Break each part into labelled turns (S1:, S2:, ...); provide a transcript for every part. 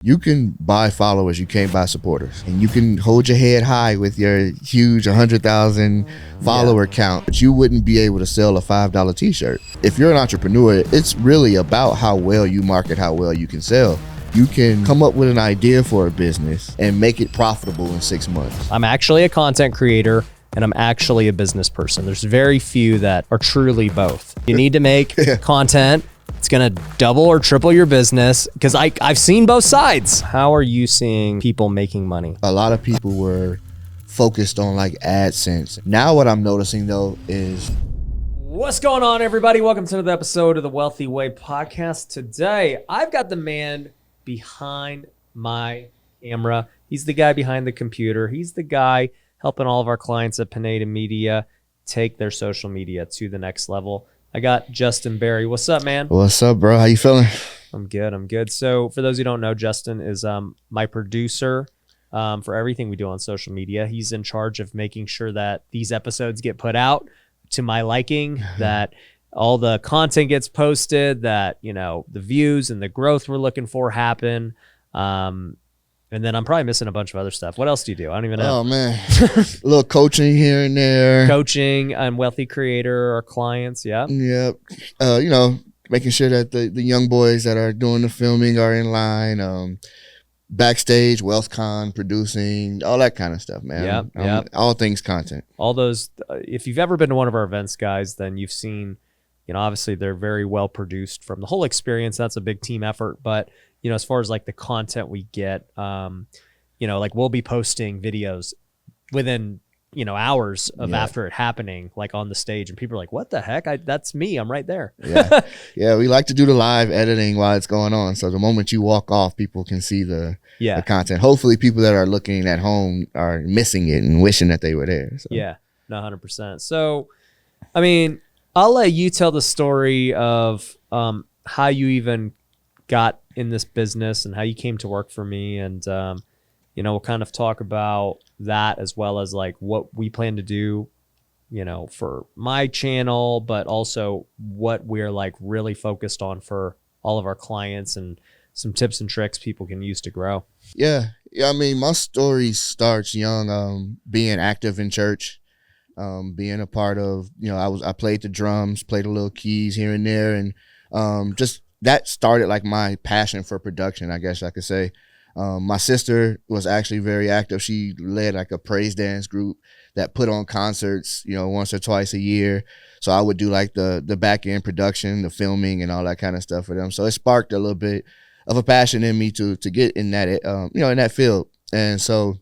S1: You can buy followers, you can't buy supporters. And you can hold your head high with your huge 100,000 follower count, but you wouldn't be able to sell a $5 t-shirt. If you're an entrepreneur, it's really about how well you market, how well you can sell. You can come up with an idea for a business and make it profitable in 6 months.
S2: I'm actually a content creator and I'm actually a business person. There's very few that are truly both. You need to make content. It's going to double or triple your business because I've seen both sides. How are you seeing people making money?
S1: A lot of people were focused on like AdSense. Now what I'm noticing though is...
S2: What's going on, everybody? Welcome to another episode of the Wealthy Way podcast. Today, I've got the man behind my camera. He's the guy behind the computer. He's the guy helping all of our clients at Pineda Media take their social media to the next level. I got Justin Berry. What's up, man?
S1: What's up, bro? How you feeling?
S2: I'm good. So for those who don't know, Justin is my producer for everything we do on social media. He's in charge of making sure that these episodes get put out to my liking, that all the content gets posted, that, you know, the views and the growth we're looking for happen. And then I'm probably missing a bunch of other stuff. What else do you do? I don't even know.
S1: Oh, man. A little coaching here and there.
S2: Coaching and Wealthy Creator, our clients, yeah.
S1: Yep. You know, making sure that the young boys that are doing the filming are in line. Backstage, WealthCon, producing, all that kind of stuff, man.
S2: Yeah.
S1: All things content.
S2: All those, if you've ever been to one of our events, guys, then you've seen, you know, obviously they're very well produced from the whole experience. That's a big team effort. But, you know, as far as like the content we get, you know, like we'll be posting videos within, you know, hours of after it happening, like on the stage, and people are like, what the heck? That's me. I'm right there.
S1: Yeah. We like to do the live editing while it's going on. So the moment you walk off, people can see the content. Hopefully people that are looking at home are missing it and wishing that they were there. So.
S2: Yeah, no, 100%. So, I mean, I'll let you tell the story of how you even got in this business and how you came to work for me. And, you know, we'll kind of talk about that as well as like what we plan to do, you know, for my channel, but also what we're like really focused on for all of our clients and some tips and tricks people can use to grow.
S1: Yeah. I mean, my story starts young, being active in church, being a part of, you know, I played the drums, played a little keys here and there. And just that started like my passion for production, I guess I could say. My sister was actually very active. She led like a praise dance group that put on concerts, you know, once or twice a year. So I would do like the back end production, the filming and all that kind of stuff for them. So it sparked a little bit of a passion in me to get in that, you know, in that field. And so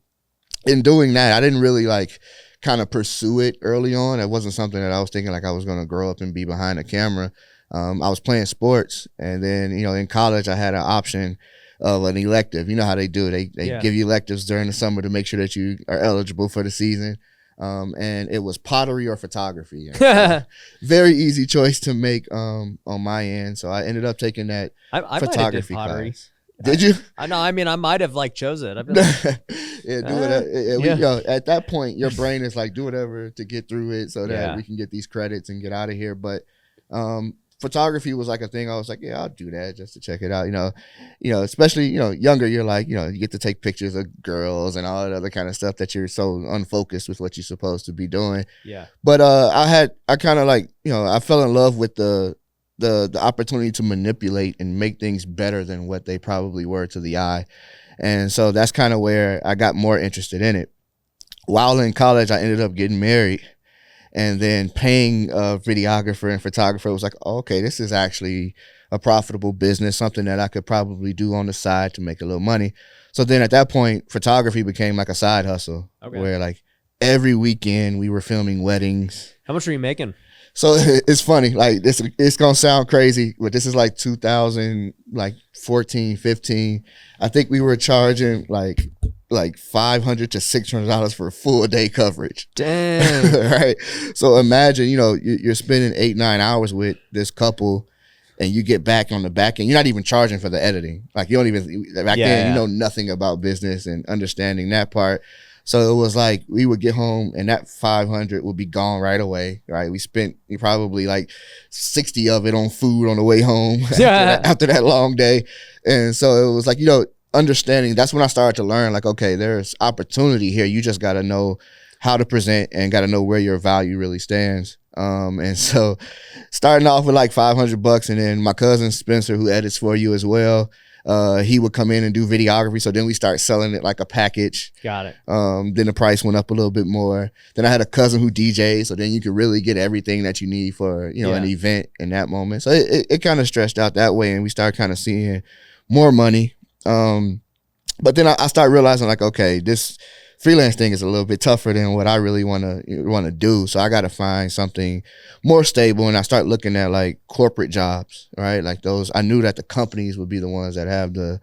S1: in doing that, I didn't really like kind of pursue it early on. It wasn't something that I was thinking like I was going to grow up and be behind a camera. I was playing sports, and then, you know, in college I had an option of an elective. You know how they do. They give you electives during the summer to make sure that you are eligible for the season. And it was pottery or photography. Very easy choice to make on my end. So I ended up taking that photography class. Did you?
S2: I know. I mean, I might have like chose it. I've been like,
S1: You know, at that point, your brain is like, do whatever to get through it so that we can get these credits and get out of here. But photography was like a thing. I was like, yeah, I'll do that just to check it out. You know, especially, you know, younger, you're like, you know, you get to take pictures of girls and all that other kind of stuff that you're so unfocused with what you're supposed to be doing.
S2: Yeah.
S1: But I kind of like, you know, I fell in love with the opportunity to manipulate and make things better than what they probably were to the eye. And so that's kind of where I got more interested in it. While in college, I ended up getting married. And then paying a videographer and photographer was like, oh, okay, this is actually a profitable business, something that I could probably do on the side to make a little money. So then at that point, photography became like a side hustle where like every weekend we were filming weddings.
S2: How much were you making?
S1: So it's funny, like it's going to sound crazy, but this is like 2014, 15. I think we were charging like $500 to $600 for a full day coverage.
S2: Damn.
S1: Right. So imagine, you know, you're spending 8-9 hours with this couple and you get back on the back end. You're not even charging for the editing. Like you don't even, back then, you know nothing about business and understanding that part. So it was like we would get home and that 500 would be gone right away, right? We spent probably like 60 of it on food on the way home after that long day. And so it was like, you know, understanding, that's when I started to learn, like, okay, there's opportunity here. You just got to know how to present and got to know where your value really stands. And so starting off with like $500, and then my cousin Spencer, who edits for you as well, he would come in and do videography. So then we start selling it like a package.
S2: Got it.
S1: Then the price went up a little bit more. Then I had a cousin who DJs, so then you could really get everything that you need for, you know, an event in that moment. So it kind of stretched out that way, and we started kind of seeing more money. But then I started realizing, like, okay, this freelance thing is a little bit tougher than what I really want to do. So I got to find something more stable. And I start looking at like corporate jobs, right? Like those, I knew that the companies would be the ones that have the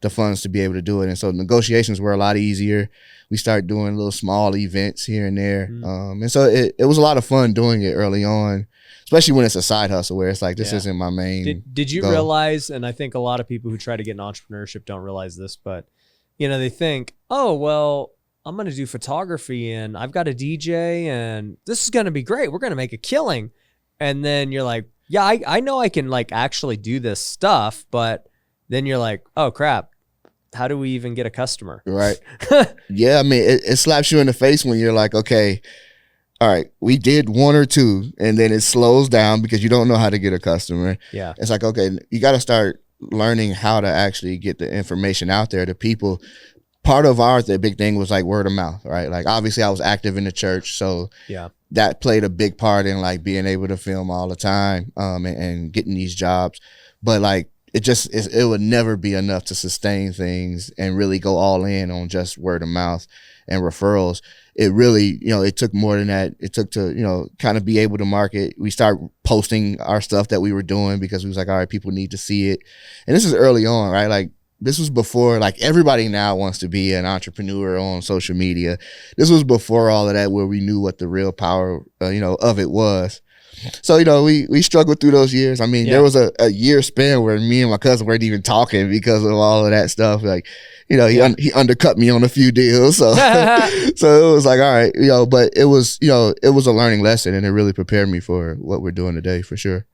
S1: funds to be able to do it. And so negotiations were a lot easier. We started doing little small events here and there. And so it was a lot of fun doing it early on, especially when it's a side hustle where it's like, this isn't my main
S2: Did you
S1: goal.
S2: realize, and I think a lot of people who try to get in entrepreneurship don't realize this, but you know, they think, oh, well, I'm going to do photography and I've got a DJ and this is going to be great. We're going to make a killing. And then you're like, yeah, I know I can like actually do this stuff, but then you're like, oh crap, how do we even get a customer?
S1: Right. Yeah. I mean, it slaps you in the face when you're like, okay, all right, we did one or two, and then it slows down because you don't know how to get a customer.
S2: Yeah.
S1: It's like, okay, you got to start learning how to actually get the information out there to people. Part of the big thing was like word of mouth, right? Like obviously I was active in the church, so that played a big part in like being able to film all the time, and getting these jobs. But like it would never be enough to sustain things and really go all in on just word of mouth and referrals. It really, you know, it took more than that. It took to, you know, kind of be able to market. We start posting our stuff that we were doing because we was like, all right, people need to see it. And this is early on, right? Like this was before, like everybody now wants to be an entrepreneur on social media. This was before all of that, where we knew what the real power, you know, of it was. So, you know, we struggled through those years. I mean, there was a year span where me and my cousin weren't even talking because of all of that stuff. Like, you know, he undercut me on a few deals. So, so it was like, all right, you know, but it was, you know, it was a learning lesson, and it really prepared me for what we're doing today, for sure.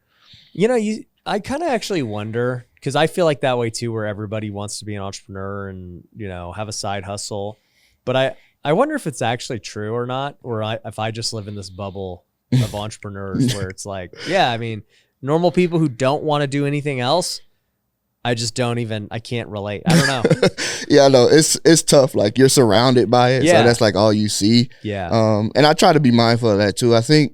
S2: You know, I kind of actually wonder, because I feel like that way too, where everybody wants to be an entrepreneur and, you know, have a side hustle. But I wonder if it's actually true or not, or if I just live in this bubble of entrepreneurs where it's like, yeah, I mean, normal people who don't want to do anything else, I can't relate. I don't know.
S1: Yeah, no, it's tough. Like you're surrounded by it. So that's like all you see.
S2: Yeah.
S1: And I try to be mindful of that too. I think,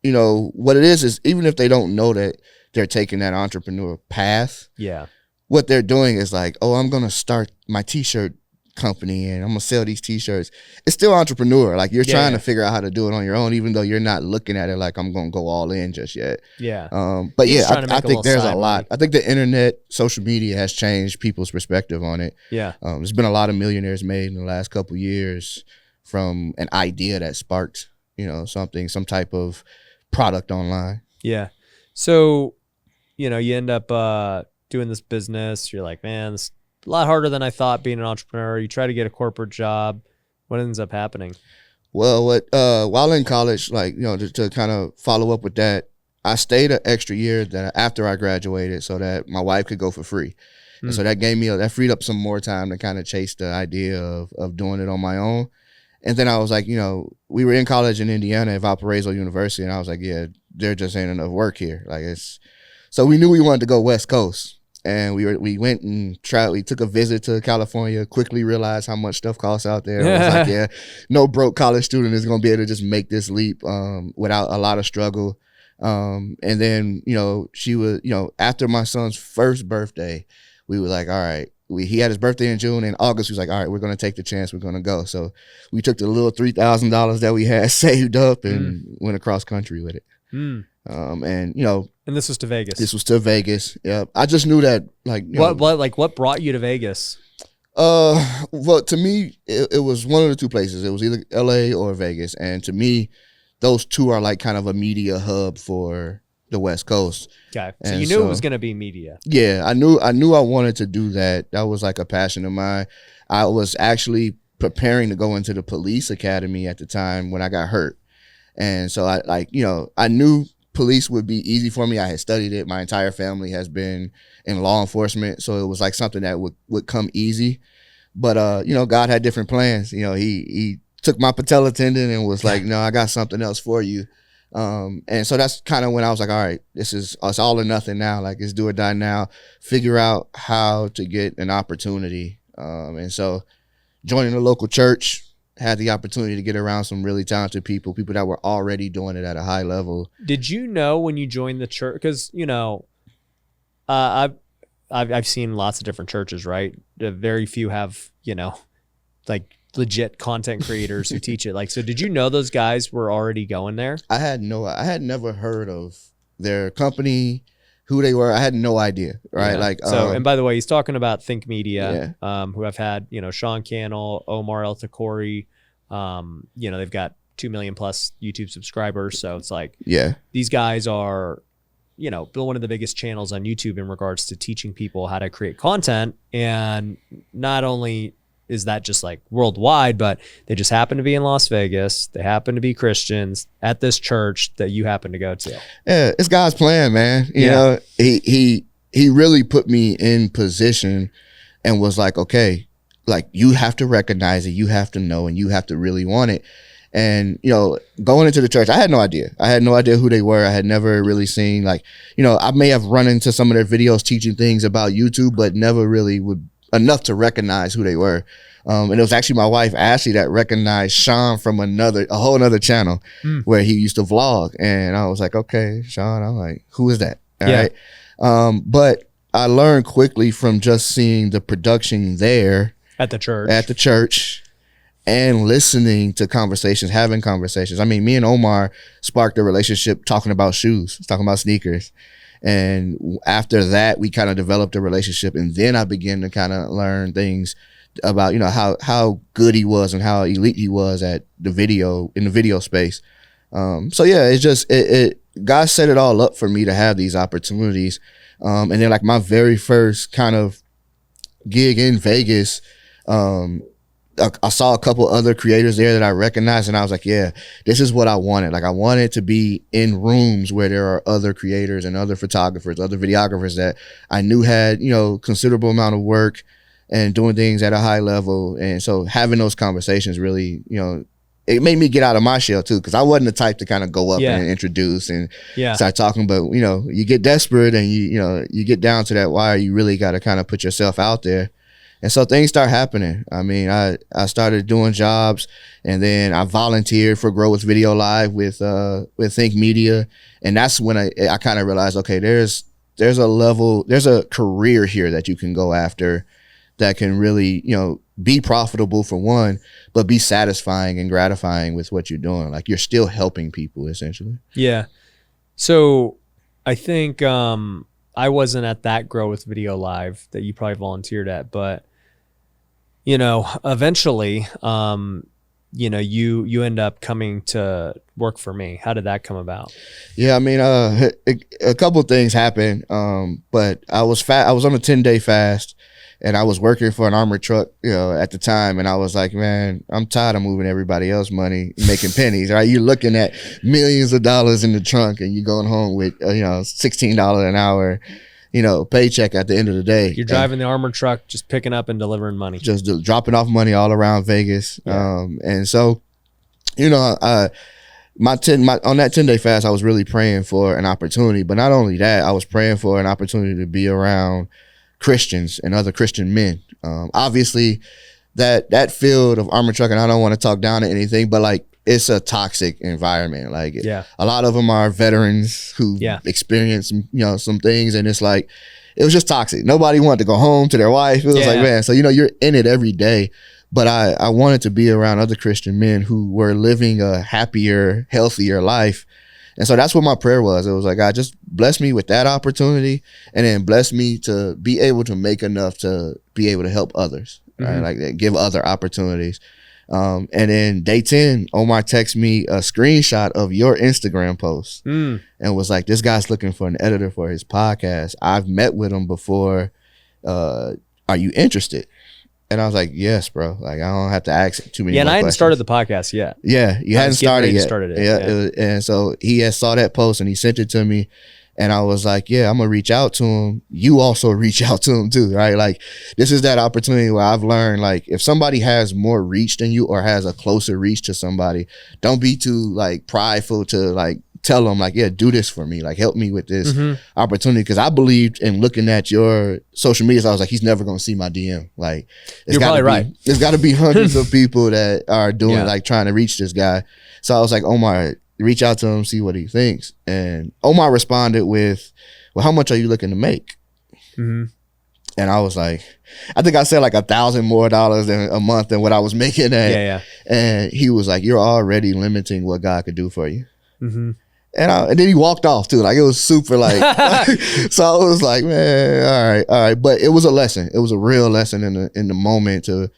S1: you know, what it is even if they don't know that they're taking that entrepreneur path.
S2: Yeah.
S1: What they're doing is like, oh, I'm going to start my t-shirt company and I'm going to sell these t-shirts. It's still entrepreneur. Like you're trying to figure out how to do it on your own, even though you're not looking at it like I'm going to go all in just yet.
S2: Yeah.
S1: But I think there's a lot. I think the internet, social media has changed people's perspective on it.
S2: Yeah.
S1: There's been a lot of millionaires made in the last couple of years from an idea that sparked, you know, some type of product online.
S2: Yeah. So, you know, you end up doing this business. You're like, man, this is a lot harder than I thought being an entrepreneur. You try to get a corporate job. What ends up happening?
S1: Well, while in college, like, you know, to kind of follow up with that, I stayed an extra year after I graduated so that my wife could go for free. And so that freed up some more time to kind of chase the idea of doing it on my own. And then I was like, you know, we were in college in Indiana at Valparaiso University, and I was like, yeah, there just ain't enough work here. Like so we knew we wanted to go West Coast, and we went and tried. We took a visit to California, quickly realized how much stuff costs out there. I was like, yeah, no broke college student is going to be able to just make this leap without a lot of struggle. And then, you know, she was, you know, after my son's first birthday, we were like, all right, he had his birthday in June. In August, he was like, all right, we're going to take the chance. We're going to go. So we took the little $3,000 that we had saved up and went across country with it. And, you know.
S2: And this was to Vegas.
S1: This was to Vegas. Yeah. I just knew that, like, you know,
S2: what brought you to Vegas?
S1: Well, to me, it was one of the two places. It was either LA or Vegas. And to me, those two are like kind of a media hub for the West Coast.
S2: Okay. So you knew it was going to be media.
S1: Yeah, I knew I wanted to do that. That was like a passion of mine. I was actually preparing to go into the police academy at the time when I got hurt. And so I knew police would be easy for me. I had studied it. My entire family has been in law enforcement, so it was like something that would come easy. But you know, God had different plans. You know, he took my patella tendon and was like, no, I got something else for you. And so that's kind of when I was like, all right, it's all or nothing now. Like, it's do or die now. Figure out how to get an opportunity. And so joining a local church, had the opportunity to get around some really talented people that were already doing it at a high level.
S2: Did you know when you joined the church? Because, you know, I've seen lots of different churches, right? Very few have, you know, like legit content creators who teach it. Like, so did you know those guys were already going there? I had
S1: never heard of their company, who they were. I had no idea, right?
S2: Yeah.
S1: Like,
S2: so, and by the way, he's talking about Think Media, who I've had, you know, Shawn, Cannell, Omar, El-Takori. You know, they've got 2 million plus YouTube subscribers. So it's like, these guys are, you know, one of the biggest channels on YouTube in regards to teaching people how to create content. And not only is that just like worldwide, but they just happen to be in Las Vegas. They happen to be Christians at this church that you happen to go to.
S1: Yeah, it's God's plan, man. You know, he really put me in position and was like, okay, like, you have to recognize it, you have to know, and you have to really want it. And, you know, going into the church, I had no idea. I had no idea who they were. I had never really seen, like, you know, I may have run into some of their videos teaching things about YouTube, but never really enough to recognize who they were. And it was actually my wife, Ashley, that recognized Shawn from a whole nother channel where he used to vlog. And I was like, okay, Shawn. I'm like, who is that? All right. But I learned quickly from just seeing the production there
S2: at the
S1: church and listening to conversations, having conversations. I mean, me and Omar sparked a relationship talking about shoes, talking about sneakers. And after that, we kind of developed a relationship. And then I began to kind of learn things about, you know, how good he was and how elite he was in the video space. So yeah, it's just, God set it all up for me to have these opportunities. And then, like, my very first kind of gig in Vegas, I saw a couple other creators there that I recognized, and I was like, yeah, this is what I wanted. Like, I wanted to be in rooms where there are other creators and other photographers, other videographers that I knew had, you know, considerable amount of work and doing things at a high level. And so having those conversations really, you know, it made me get out of my shell too, because I wasn't the type to kind of go up and introduce and start talking. But, you know, you get desperate and you get down to that wire. You really got to kind of put yourself out there. And so things start happening. I mean, I started doing jobs, and then I volunteered for Grow with Video Live with Think Media. And that's when I kind of realized, okay, there's a career here that you can go after that can really, you know, be profitable for one, but be satisfying and gratifying with what you're doing. Like, you're still helping people essentially.
S2: Yeah. So I think I wasn't at that Grow with Video Live that you probably volunteered at, but, you know, eventually, you know, you end up coming to work for me. How did that come about?
S1: Yeah, I mean, a couple of things happened, but I was on a 10-day fast. And I was working for an armored truck, you know, at the time. And I was like, man, I'm tired of moving everybody else's money, making pennies, right? You're looking at millions of dollars in the trunk and you're going home with, you know, $16 an hour, you know, paycheck at the end of the day.
S2: You're driving the armored truck, just picking up and delivering money.
S1: Just dropping off money all around Vegas. Yeah. And so, you know, on that 10-day fast, I was really praying for an opportunity. But not only that, I was praying for an opportunity to be around Christians and other Christian men. Obviously that field of armored trucking, I don't want to talk down to anything, but like, it's a toxic environment. Like, a lot of them are veterans who experienced, you know, some things, and it's like, it was just toxic. Nobody wanted to go home to their wife. It was like, man, so, you know, you're in it every day. But I wanted to be around other Christian men who were living a happier, healthier life. And so that's what my prayer was. It was like, God, just bless me with that opportunity, and then bless me to be able to make enough to be able to help others, right? Like, give other opportunities. And then day 10, Omar texted me a screenshot of your Instagram post and was like, this guy's looking for an editor for his podcast. I've met with him before. Are you interested? And I was like, yes, bro. Like, I don't have to ask too many
S2: Yeah, and
S1: more
S2: I hadn't
S1: questions.
S2: started the podcast yet.
S1: Yeah, you hadn't started yet.
S2: Started it.
S1: Yeah. And so he had saw that post and he sent it to me. And I was like, yeah, I'm going to reach out to him. You also reach out to him too, right? Like, this is that opportunity where I've learned, like, if somebody has more reach than you or has a closer reach to somebody, don't be too, like, prideful to, like, tell them, like, yeah, do this for me. Like, help me with this opportunity. Because I believed in looking at your social media, so I was like, he's never going to see my DM. Like,
S2: you're probably right.
S1: There's got to be hundreds of people that are doing, like, trying to reach this guy. So I was like, Omar, reach out to him, see what he thinks. And Omar responded with, well, how much are you looking to make? And I was like, I think I said like $1,000 more than a month than what I was making at. And he was like, you're already limiting what God could do for you. And then he walked off too. Like, it was super like, so I was like, man, all right. But it was a lesson. It was a real lesson in the moment to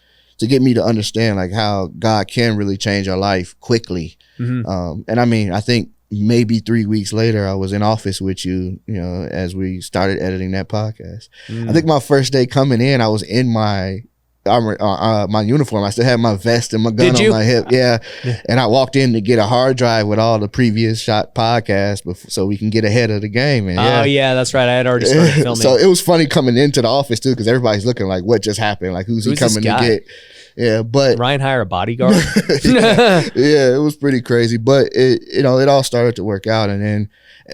S1: get me to understand like how God can really change our life quickly. And I mean, I think maybe 3 weeks later, I was in office with you, you know, as we started editing that podcast. I think my first day coming in, I was in my armor, my uniform. I still had my vest and my gun on my hip. Yeah. And I walked in to get a hard drive with all the previous shot podcasts so we can get ahead of the game. And
S2: oh yeah, that's right. I had already started filming.
S1: So it was funny coming into the office too, because everybody's looking like, what just happened? Like, who's he coming to get? Yeah, but
S2: Ryan hire a bodyguard.
S1: yeah, it was pretty crazy, but it all started to work out. And then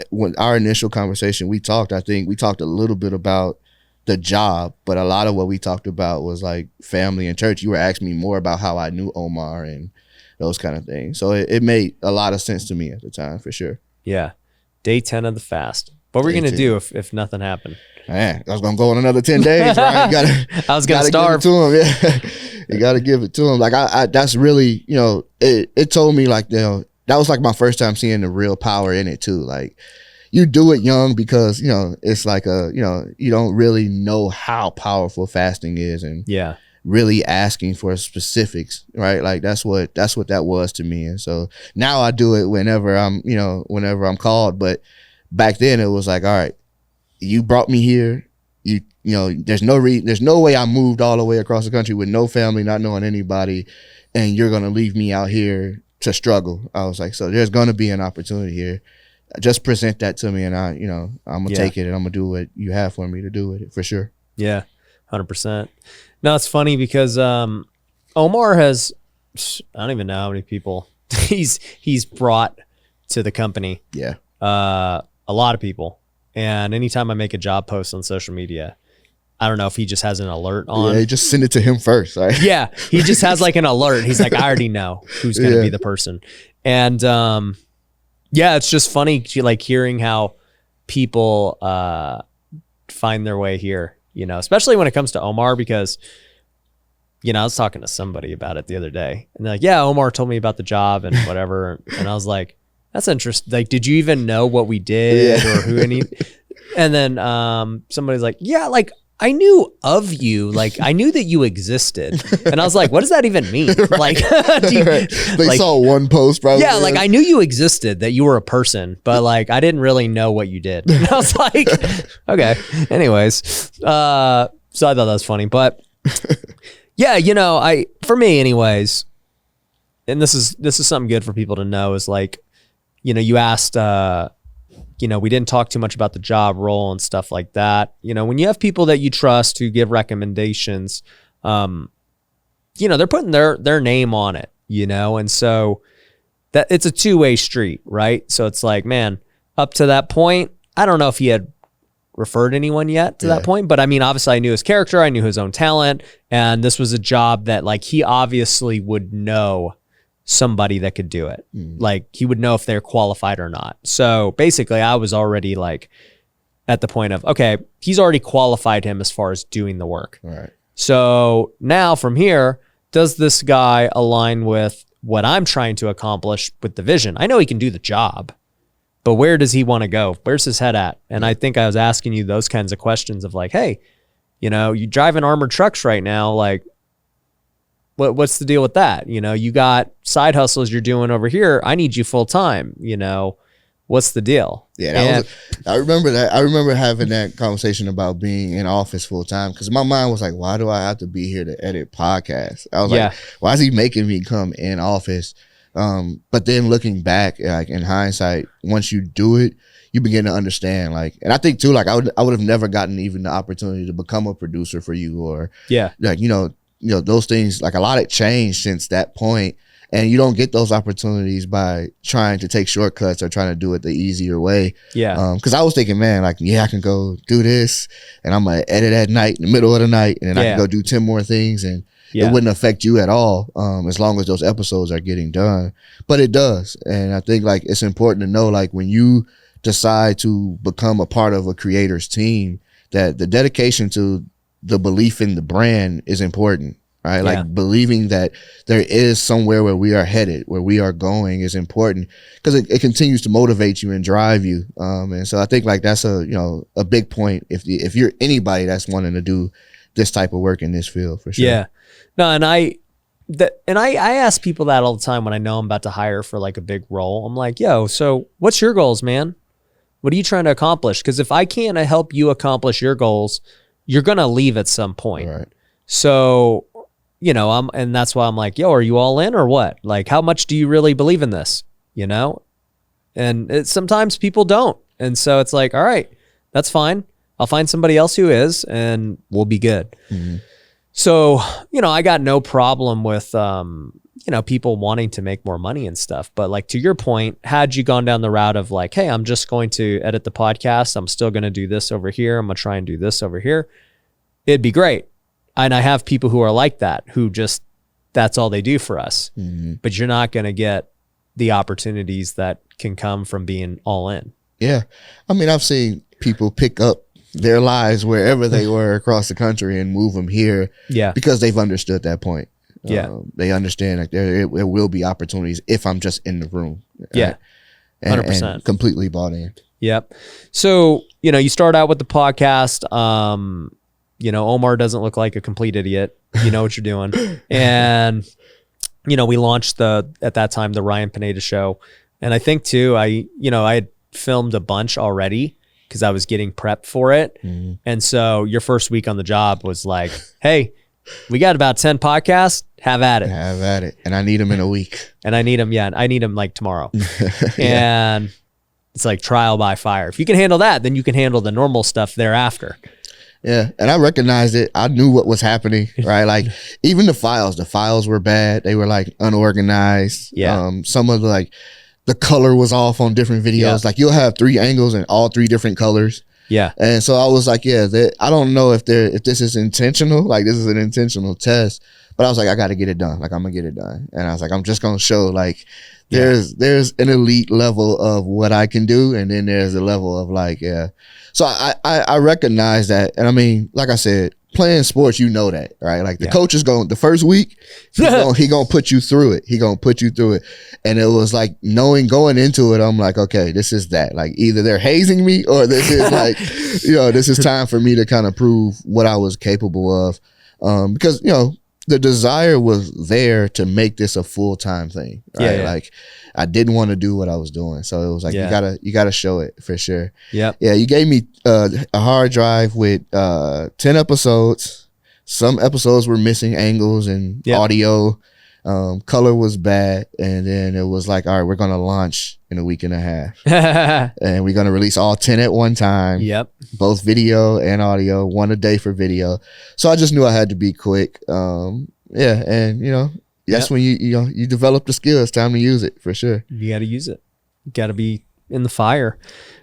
S1: when our initial conversation, I think we talked a little bit about the job, but a lot of what we talked about was like family and church. You were asking me more about how I knew Omar and those kind of things. So it made a lot of sense to me at the time, for sure.
S2: Yeah. Day 10 of the fast. What were we going to do if nothing happened?
S1: Man, I was going to go on another 10 days, right?
S2: I was going to starve.
S1: Give it to him. Yeah. You got to give it to him. Like, I that's really, you know, it told me like, you know, that was like my first time seeing the real power in it too. Like, you do it young because, you know, it's like you don't really know how powerful fasting is, and really asking for specifics, right? Like, that's what that was to me. And so now I do it whenever I'm called. But back then it was like, all right, you brought me here. You know, there's no way I moved all the way across the country with no family, not knowing anybody, and you're going to leave me out here to struggle. I was like, so there's going to be an opportunity here. Just present that to me, and I'm going to take it, and I'm going to do what you have for me to do with it, for sure. Yeah,
S2: 100%. No, it's funny because Omar has, I don't even know how many people he's brought to the company.
S1: Yeah.
S2: A lot of people. And anytime I make a job post on social media, I don't know if he just has an alert on.
S1: Yeah, just send it to him first, right?
S2: Yeah, he just has like an alert. He's like, I already know who's going to be the person. And yeah, it's just funny like hearing how people find their way here, you know, especially when it comes to Omar, because, you know, I was talking to somebody about it the other day, and they're like, yeah, Omar told me about the job and whatever. And I was like, that's interesting. Like, did you even know what we did or who any? And then somebody's like, yeah, like I knew of you. Like, I knew that you existed. And I was like, what does that even mean?
S1: Right.
S2: Like,
S1: they like, saw one post probably.
S2: Yeah, like I knew you existed, that you were a person, but like I didn't really know what you did. And I was like, okay. Anyways, so I thought that was funny. But yeah, you know, for me anyways, and this is something good for people to know, is like, you know, you asked, you know, we didn't talk too much about the job role and stuff like that. You know, when you have people that you trust who give recommendations, you know, they're putting their name on it, you know, and so that it's a two-way street, right? So it's like, man, up to that point, I don't know if he had referred anyone yet to that point, but I mean, obviously I knew his character, I knew his own talent, and this was a job that like he obviously would know somebody that could do it. Like, he would know if they're qualified or not. So basically I was already like at the point of, okay, he's already qualified him as far as doing the work.
S1: Right.
S2: So now from here, does this guy align with what I'm trying to accomplish with the vision? I know he can do the job, but where does he want to go? Where's his head at? And I think I was asking you those kinds of questions of like, hey, you know, you driving armored trucks right now, like, what's the deal with that? You know, you got side hustles you're doing over here. I need you full time. You know, what's the deal?
S1: Yeah, I remember that. I remember having that conversation about being in office full time because my mind was like, why do I have to be here to edit podcasts? I was like, why is he making me come in office? But then looking back, like in hindsight, once you do it, you begin to understand. Like, and I think too, like I would have never gotten even the opportunity to become a producer for you, or like those things. Like a lot had changed since that point. And you don't get those opportunities by trying to take shortcuts or trying to do it the easier way.
S2: Yeah.
S1: Because I was thinking, man, like, I can go do this and I'm going to edit at night in the middle of the night. And then I can go do 10 more things and it wouldn't affect you at all as long as those episodes are getting done. But it does. And I think, like, it's important to know, like, when you decide to become a part of a creator's team, that the dedication to the belief in the brand is important. Right, like believing that there is somewhere where we are headed, where we are going, is important because it continues to motivate you and drive you. And so I think like that's a big point if you're anybody that's wanting to do this type of work in this field for sure.
S2: Yeah, no, and I ask people that all the time when I know I'm about to hire for like a big role. I'm like, yo, so what's your goals, man? What are you trying to accomplish? Because if I can't help you accomplish your goals, you're gonna leave at some point.
S1: Right.
S2: So. And that's why I'm like, yo, are you all in or what? Like, how much do you really believe in this? And sometimes people don't. And so it's like, all right, that's fine. I'll find somebody else who is, and we'll be good. Mm-hmm. So, I got no problem with, people wanting to make more money and stuff. But like, to your point, had you gone down the route of like, hey, I'm just going to edit the podcast. I'm still going to do this over here. I'm going to try and do this over here. It'd be great. And I have people who are like that, who just, that's all they do for us. Mm-hmm. But you're not going to get the opportunities that can come from being all in.
S1: Yeah. I mean, I've seen people pick up their lives wherever they were across the country and move them here because they've understood that point.
S2: Yeah.
S1: They understand that there will be opportunities if I'm just in the room.
S2: Yeah. 100%.
S1: And completely bought in.
S2: Yep. So, you start out with the podcast. Omar doesn't look like a complete idiot. You know what you're doing. And, we launched at that time, the Ryan Pineda show. And I think too, I had filmed a bunch already because I was getting prepped for it. Mm-hmm. And so your first week on the job was like, hey, we got about 10 podcasts. Have at it.
S1: Have at it. And I need them in a week.
S2: And I need them like tomorrow. And it's like trial by fire. If you can handle that, then you can handle the normal stuff thereafter.
S1: Yeah, and I recognized it. I knew what was happening, right? Like, even the files were bad. They were like unorganized.
S2: Yeah.
S1: Some of the color was off on different videos. Yeah. Like, you'll have 3 angles and all 3 different colors.
S2: Yeah.
S1: And so I was like, I don't know if this is intentional. Like, this is an intentional test. But I was like, I got to get it done. Like, I'm gonna get it done. And I was like, I'm just gonna show like there's an elite level of what I can do, and then there's a level of like, So I recognize that. And I mean, like I said, playing sports, that, right? Like the coach is the first week, he gonna put you through it. He gonna put you through it. And it was like going into it, I'm like, okay, this is that. Like, either they're hazing me or this is like, this is time for me to kind of prove what I was capable of. Because, the desire was there to make this a full-time thing, right? Like, I didn't want to do what I was doing. So it was like, you gotta show it for sure.
S2: Yeah.
S1: Yeah. You gave me a hard drive with 10 episodes. Some episodes were missing angles and audio. Color was bad. And then it was like, all right, we're going to launch in a week and a half. And we're going to release all 10 at one time.
S2: Yep.
S1: Both video and audio, 1 a day for video. So I just knew I had to be quick. And that's when you develop the skill. It's time to use it for sure.
S2: You got to use it. You got to be in the fire.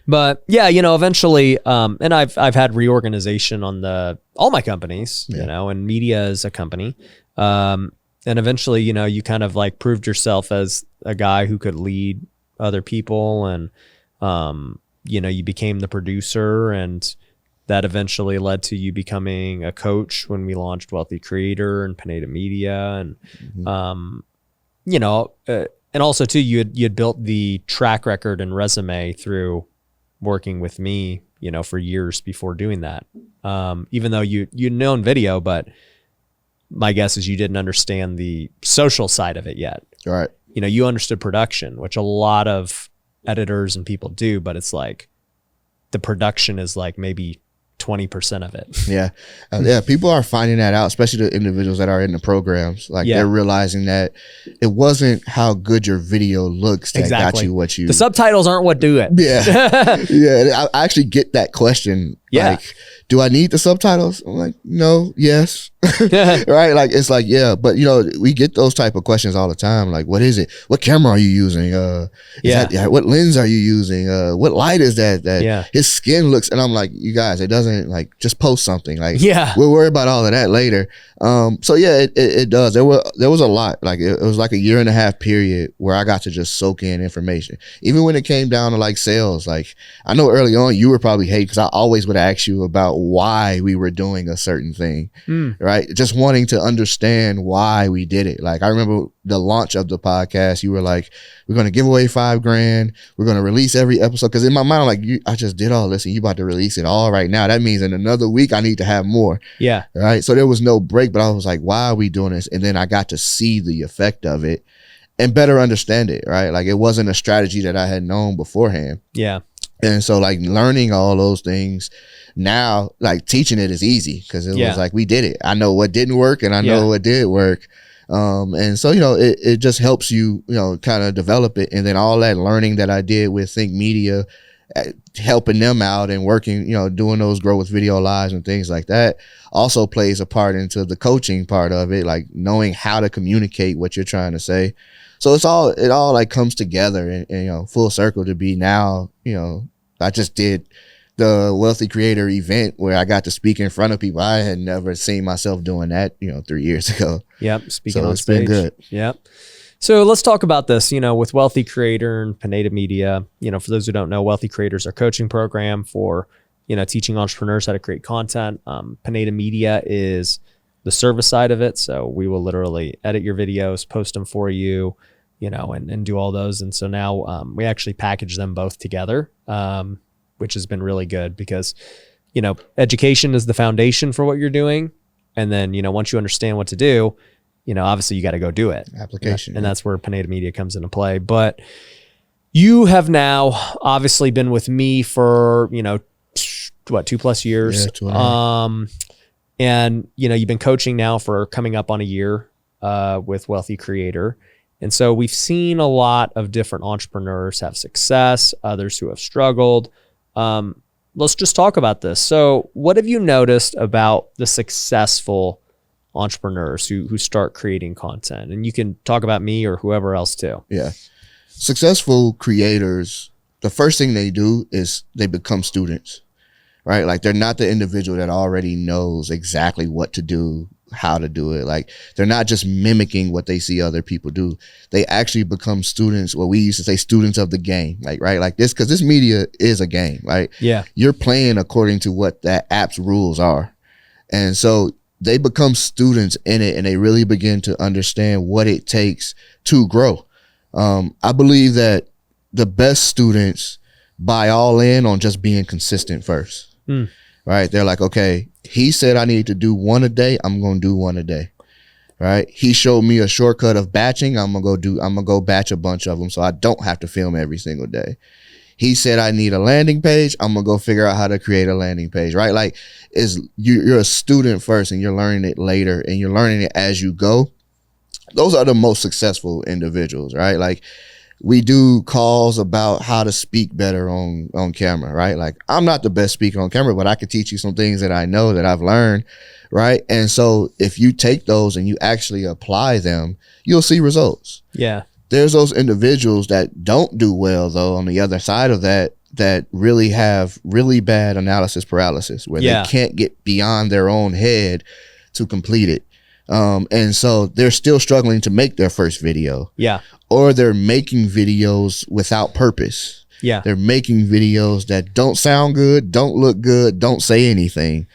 S2: But eventually, and I've had reorganization on all my companies, and media is a company. And eventually, you kind of like proved yourself as a guy who could lead other people, and you became the producer, and that eventually led to you becoming a coach when we launched Wealthy Creator and Pineda Media, and and also too, you had built the track record and resume through working with me, for years before doing that. Even though you'd known video, but my guess is you didn't understand the social side of it yet.
S1: Right.
S2: You understood production, which a lot of editors and people do, but it's like the production is like maybe 20% of it.
S1: Yeah. People are finding that out, especially the individuals that are in the programs. Like they're realizing that it wasn't how good your video looks that got you what you.
S2: The subtitles aren't what do it.
S1: Yeah. Yeah. I actually get that question.
S2: Yeah.
S1: Like, do I need the subtitles? I'm like, no, yes. Right. Like, it's like, yeah, but you know, we get those type of questions all the time. Like, what is it? What camera are you using? What lens are you using? What light is that his skin looks, and I'm like, you guys, it doesn't, like, just post something. Like, we'll worry about all of that later. So yeah, it does. There was a lot. Like, it was like a 1.5 year period where I got to just soak in information. Even when it came down to like sales, like I know early on you were probably hating because I always would ask you about why we were doing a certain thing, right? Just wanting to understand why we did it. Like I remember the launch of the podcast, you were like, we're going to give away $5,000. We're going to release every episode. Cause in my mind, I'm like, I just did all this and you about to release it all right now. That means in another week, I need to have more. Yeah. Right. So there was no break, but I was like, why are we doing this? And then I got to see the effect of it and better understand it. Right. Like it wasn't a strategy that I had known beforehand. Yeah. And so like learning all those things now, like teaching it is easy because it was like, we did it. I know what didn't work and I know what did work. And so, you know, it just helps you, you know, kind of develop it. And then all that learning that I did with Think Media, helping them out and working, you know, doing those Grow with Video Lives and things like that also plays a part into the coaching part of it, like knowing how to communicate what you're trying to say. So it all like comes together and, you know, full circle to be now, you know, I just did the Wealthy Creator event where I got to speak in front of people. I had never seen myself doing that, you know, 3 years ago.
S2: Yep. Speaking on stage. It's been good. Yep. So let's talk about this, you know, with Wealthy Creator and Pineda Media. You know, for those who don't know, Wealthy Creator is our coaching program for, you know, teaching entrepreneurs how to create content. Pineda Media is the service side of it. So we will literally edit your videos, post them for you, you know, and do all those. And so now we actually package them both together, which has been really good because, you know, education is the foundation for what you're doing. And then, you know, once you understand what to do, you know, obviously you got to go do it.
S1: Application.
S2: And that's where Pineda Media comes into play. But you have now obviously been with me for, you know, what, 2+ years?
S1: Yeah, 2.5.
S2: And, you know, you've been coaching now for coming up on a year with Wealthy Creator. And so we've seen a lot of different entrepreneurs have success, others who have struggled. Let's just talk about this. So what have you noticed about the successful entrepreneurs who start creating content? And you can talk about me or whoever else too.
S1: Yeah. Successful creators, the first thing they do is they become students, right? Like they're not the individual that already knows exactly what to do, how to do it. Like they're not just mimicking what they see other people do. They actually become students, what we used to say, students of the game. Like, right? Like this, because this media is a game, right?
S2: Yeah.
S1: You're playing according to what that app's rules are. And so they become students in it and they really begin to understand what it takes to grow. I believe that the best students buy all in on just being consistent first, right? They're like, okay, he said I need to do one a day. I'm going to do one a day, right? He showed me a shortcut of batching. I'm going to go batch a bunch of them so I don't have to film every single day. He said I need a landing page. I'm going to go figure out how to create a landing page, right? Like you're a student first and you're learning it later and you're learning it as you go. Those are the most successful individuals, right? Like we do calls about how to speak better on camera, right? Like I'm not the best speaker on camera, but I can teach you some things that I know that I've learned, right? And so if you take those and you actually apply them, you'll see results.
S2: Yeah.
S1: There's those individuals that don't do well though on the other side of that really have really bad analysis paralysis where they can't get beyond their own head to complete it. And so they're still struggling to make their first video.
S2: Yeah.
S1: Or they're making videos without purpose.
S2: Yeah.
S1: They're making videos that don't sound good, don't look good, don't say anything.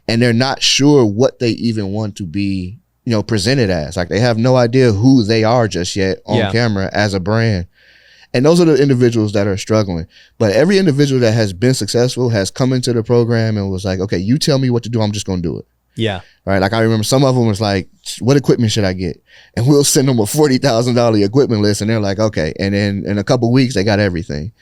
S1: And they're not sure what they even want to be, you know, presented as. Like they have no idea who they are just yet on camera as a brand. And those are the individuals that are struggling. But every individual that has been successful has come into the program and was like, okay, you tell me what to do. I'm just going to do it.
S2: Yeah.
S1: Right. Like I remember some of them was like, what equipment should I get? And we'll send them a $40,000 equipment list and they're like, okay. And then in a couple of weeks, they got everything.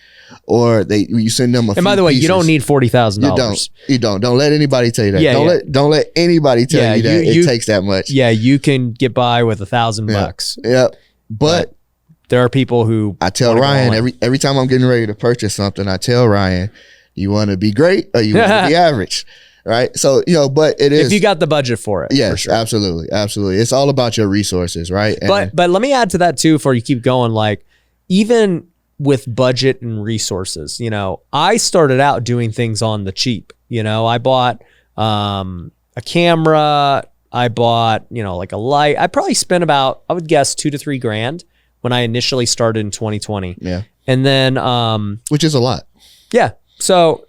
S1: Or you send them a
S2: And by the way, you don't need $40,000.
S1: You don't. Don't let anybody tell you that.
S2: Yeah,
S1: don't let anybody tell you that it takes that much.
S2: Yeah, you can get by with $1,000.
S1: Yeah. But
S2: there are people who
S1: I tell Ryan every time I'm getting ready to purchase something, I tell Ryan, you want to be great or you want to be average. Right. So, but it is.
S2: If you got the budget for it.
S1: Yes,
S2: for sure.
S1: absolutely. Absolutely. It's all about your resources. Right.
S2: But let me add to that too, before you keep going, like even with budget and resources, I started out doing things on the cheap. I bought a camera. I bought, like a light. I probably spent about, I would guess $2,000 to $3,000 when I initially started in 2020.
S1: Yeah.
S2: And then,
S1: which is a lot.
S2: Yeah. So,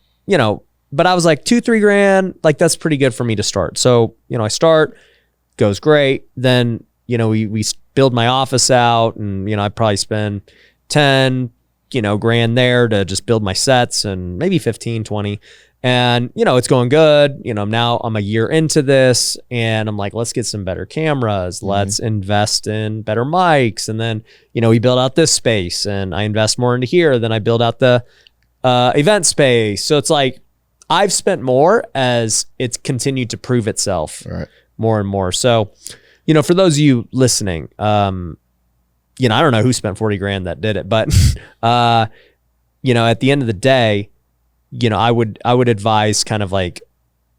S2: but I was like $2,000-$3,000, like that's pretty good for me to start. So, I start, goes great. Then, we build my office out and, I probably spend 10, grand there to just build my sets and maybe 15, 20. And, it's going good. Now I'm a year into this and I'm like, let's get some better cameras. Let's invest in better mics. And then, we build out this space and I invest more into here. Then I build out the event space. So it's like, I've spent more as it's continued to prove itself more and more. So, for those of you listening, I don't know who spent $40,000 that did it, but, at the end of the day, I would advise kind of like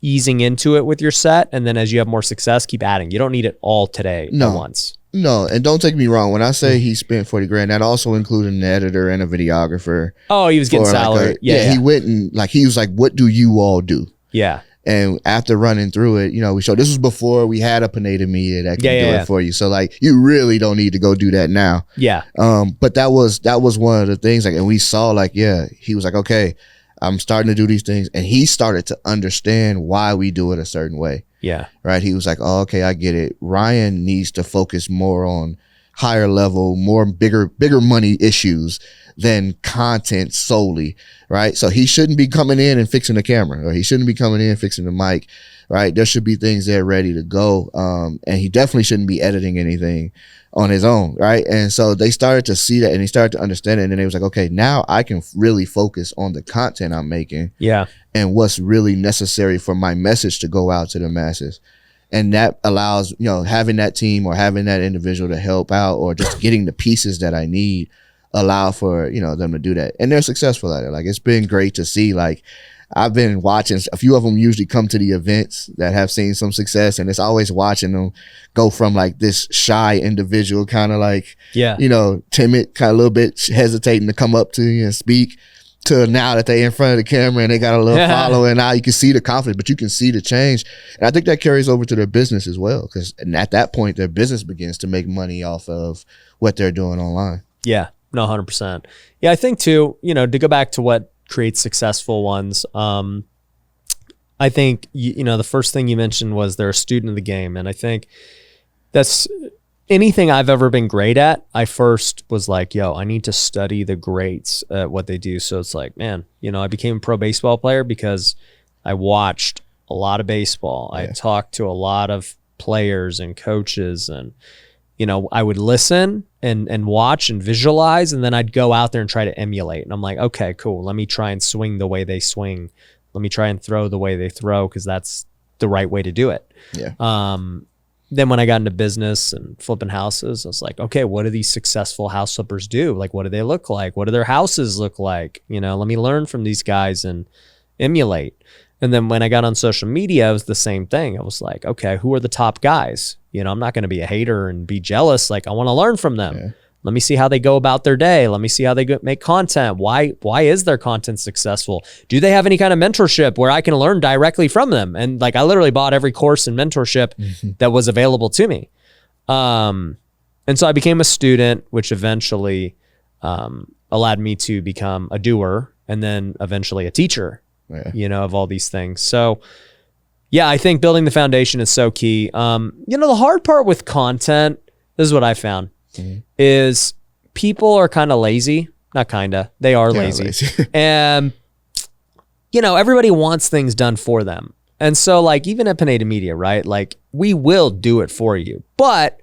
S2: easing into it with your set. And then as you have more success, keep adding. You don't need it all today at once.
S1: No, and don't take me wrong. When I say he spent $40,000, that also included an editor and a videographer.
S2: Oh, he was getting salary.
S1: He went and he was like, "What do you all do?"
S2: Yeah.
S1: And after running through it, we showed this was before we had a Pineda media that could do it for you. So like, you really don't need to go do that now.
S2: Yeah.
S1: But that was one of the things. Like, and we saw he was like, okay, I'm starting to do these things, and he started to understand why we do it a certain way.
S2: Yeah.
S1: Right. He was like, oh, okay, I get it. Ryan needs to focus more on higher level, bigger money issues than content solely. Right. So he shouldn't be coming in and fixing the camera, or he shouldn't be coming in and fixing the mic. Right. There should be things there ready to go. And he definitely shouldn't be editing anything on his own. Right. And so they started to see that and he started to understand it. And then they was like, okay, now I can really focus on the content I'm making.
S2: Yeah.
S1: And what's really necessary for my message to go out to the masses. And that allows, having that team or having that individual to help out or just getting the pieces that I need allow for, them to do that. And they're successful at it. Like, it's been great to see. Like, I've been watching, a few of them usually come to the events that have seen some success, and it's always watching them go from like this shy individual, kind of like, timid, kind of a little bit hesitating to come up to you and speak, to now that they're in front of the camera and they got a little following. Now you can see the confidence, but you can see the change. And I think that carries over to their business as well, because at that point, their business begins to make money off of what they're doing online.
S2: Yeah, no, 100%. Yeah, I think too, to go back to what create successful ones. I think, the first thing you mentioned was they're a student of the game. And I think that's anything I've ever been great at. I first was like, I need to study the greats at what they do. So it's like, man, I became a pro baseball player because I watched a lot of baseball. Yeah. I talked to a lot of players and coaches, and, I would listen and watch and visualize, and then I'd go out there and try to emulate. And I'm like, okay, cool. Let me try and swing the way they swing. Let me try and throw the way they throw, because that's the right way to do it.
S1: Yeah.
S2: Then when I got into business and flipping houses, I was like, okay, what do these successful house flippers do? Like, what do they look like? What do their houses look like? Let me learn from these guys and emulate. And then when I got on social media, it was the same thing. I was like, okay, who are the top guys? I'm not going to be a hater and be jealous. Like, I want to learn from them. Yeah. Let me see how they go about their day. Let me see how they make content. Why is their content successful? Do they have any kind of mentorship where I can learn directly from them? And like, I literally bought every course in mentorship that was available to me. And so I became a student, which eventually allowed me to become a doer and then eventually a teacher, of all these things. So yeah, I think building the foundation is so key. The hard part with content, this is what I found, is people are kind of lazy. Not kind of, they are lazy. And, everybody wants things done for them. And so like even at Pineda Media, right? Like we will do it for you. But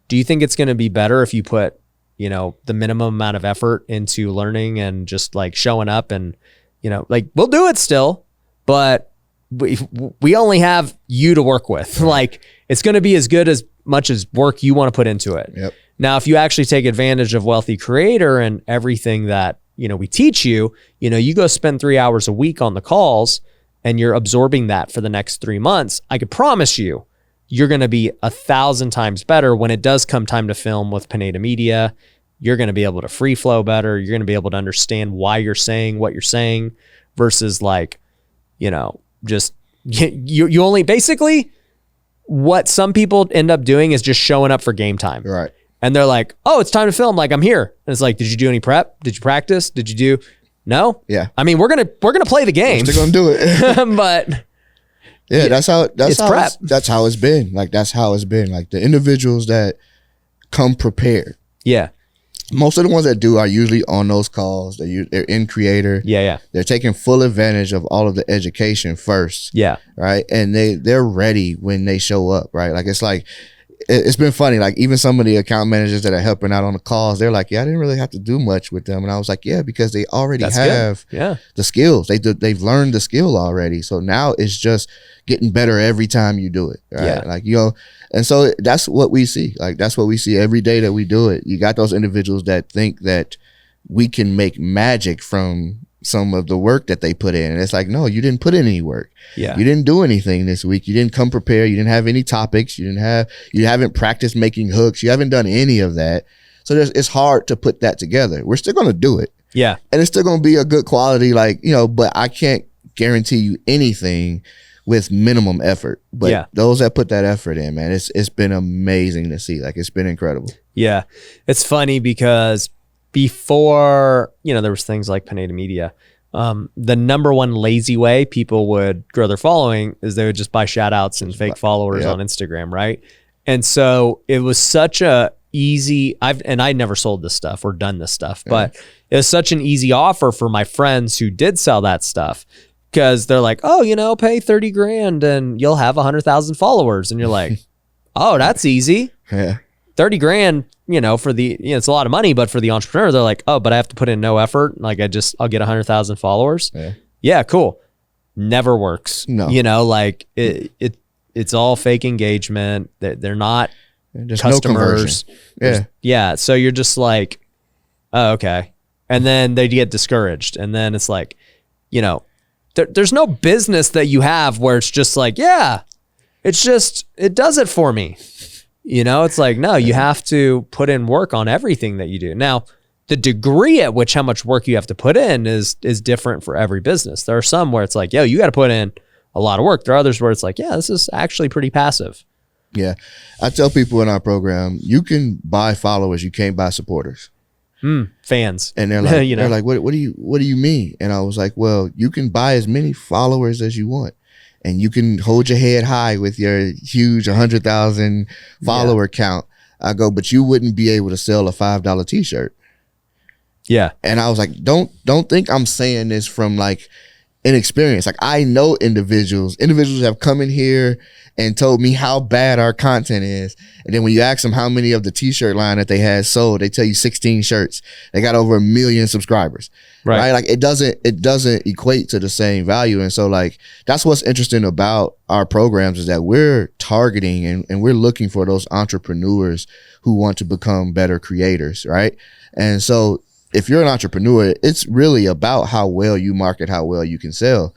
S2: do you think it's going to be better if you put, you know, the minimum amount of effort into learning and just like showing up and, you know, like we'll do it still, but we only have you to work with. Like it's going to be as good as much as work you want to put into it.
S1: Yep.
S2: Now, if you actually take advantage of Wealthy Creator and everything that, you know, we teach you, you know, you go spend 3 hours a week on the calls and you're absorbing that for the next 3 months, I could promise you, you're going to be 1,000 times better when it does come time to film with Pineda Media. You're going to be able to free flow better. You're going to be able to understand why you're saying what you're saying versus like, you know, just you only basically what some people end up doing is just showing up for game time.
S1: Right.
S2: And they're like, oh, it's time to film. Like, I'm here. And it's like, did you do any prep? Did you practice? Did you do? No.
S1: Yeah.
S2: I mean, we're gonna play the game.
S1: We're still gonna do it.
S2: But
S1: yeah, that's how
S2: prep.
S1: That's how it's been. Like that's how it's been. Like the individuals that come prepared.
S2: Yeah.
S1: Most of the ones that do are usually on those calls. They're in creator.
S2: Yeah.
S1: They're taking full advantage of all of the education first.
S2: Yeah.
S1: Right. And they're ready when they show up. Right. Like it's been funny. Like even some of the account managers that are helping out on the calls, they're like, yeah, I didn't really have to do much with them. And I was like, yeah, because they already have the skills. They've learned the skill already. So now it's just getting better every time you do it. Right.
S2: Yeah.
S1: Like, you know, and so that's what we see. Like that's what we see every day that we do it. You got those individuals that think that we can make magic from some of the work that they put in. And it's like, no, you didn't put in any work.
S2: Yeah.
S1: You didn't do anything this week. You didn't come prepared. You didn't have any topics. You haven't practiced making hooks. You haven't done any of that. So it's hard to put that together. We're still going to do it.
S2: Yeah.
S1: And it's still going to be a good quality, like, you know, but I can't guarantee you anything with minimum effort. But those that put that effort in, man, it's been amazing to see. Like it's been incredible.
S2: Yeah. It's funny because before, you know, there was things like Pineda Media. The number one lazy way people would grow their following is they would just buy shout outs and fake followers on Instagram. Right. And so it was such a easy, I never sold this stuff or done this stuff, but it was such an easy offer for my friends who did sell that stuff because they're like, oh, you know, pay 30 grand and you'll have 100,000 followers. And you're like, oh, that's easy.
S1: Yeah.
S2: 30 grand, you know, it's a lot of money, but for the entrepreneur, they're like, oh, but I have to put in no effort. Like I'll get 100,000 followers. Yeah, cool. Never works. No. You know, like it's all fake engagement. They're not customers.
S1: No
S2: So you're just like, oh, okay. And then they get discouraged. And then it's like, you know, there's no business that you have where it's just like, yeah, it does it for me. You know, it's like, no, you have to put in work on everything that you do. Now, the degree at which how much work you have to put in is different for every business. There are some where it's like, yo, you got to put in a lot of work. There are others where it's like, yeah, this is actually pretty passive.
S1: Yeah. I tell people in our program, you can buy followers, you can't buy supporters.
S2: Fans.
S1: And they're like,
S2: you know?
S1: they're like, what do you mean? And I was like, well, you can buy as many followers as you want. And you can hold your head high with your huge 100,000 follower count. I go, but you wouldn't be able to sell a $5 t-shirt.
S2: Yeah.
S1: And I was like, don't think I'm saying this from like inexperience. Like I know individuals have come in here and told me how bad our content is. And then when you ask them how many of the t-shirt line that they had sold, they tell you 16 shirts. They got over 1 million subscribers. Right. Like it doesn't equate to the same value. And so like, that's what's interesting about our programs is that we're targeting and we're looking for those entrepreneurs who want to become better creators. Right. And so if you're an entrepreneur, it's really about how well you market, how well you can sell.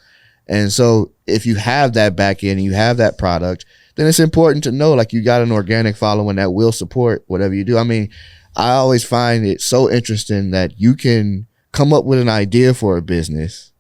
S1: And so if you have that back end and you have that product, then it's important to know like you got an organic following that will support whatever you do. I mean, I always find it so interesting that you can come up with an idea for a business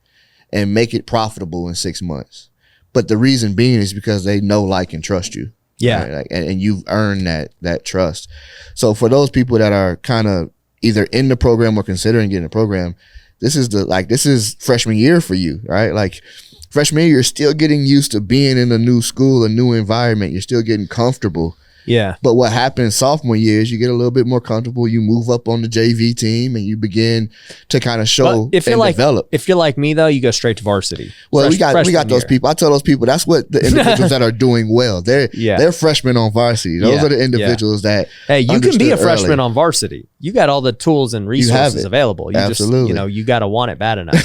S1: and make it profitable in 6 months. But the reason being is because they know, like, and trust you.
S2: Yeah.
S1: Right? Like, and you've earned that trust. So for those people that are kind of either in the program or considering getting a program, this is freshman year for you, right? Like freshman year, you're still getting used to being in a new school, a new environment. You're still getting comfortable.
S2: Yeah.
S1: But what happens sophomore year is you get a little bit more comfortable. You move up on the JV team and you begin to kind of show
S2: if you're
S1: and
S2: like,
S1: develop.
S2: If you're like me though, you go straight to varsity.
S1: Well, we got those
S2: year.
S1: people. I tell those people that's what the individuals that are doing well. They're freshmen on varsity. Those are the individuals that
S2: you can be a freshman
S1: early.
S2: on varsity. You got all the tools and resources available. You
S1: Absolutely.
S2: just you got to want it bad enough.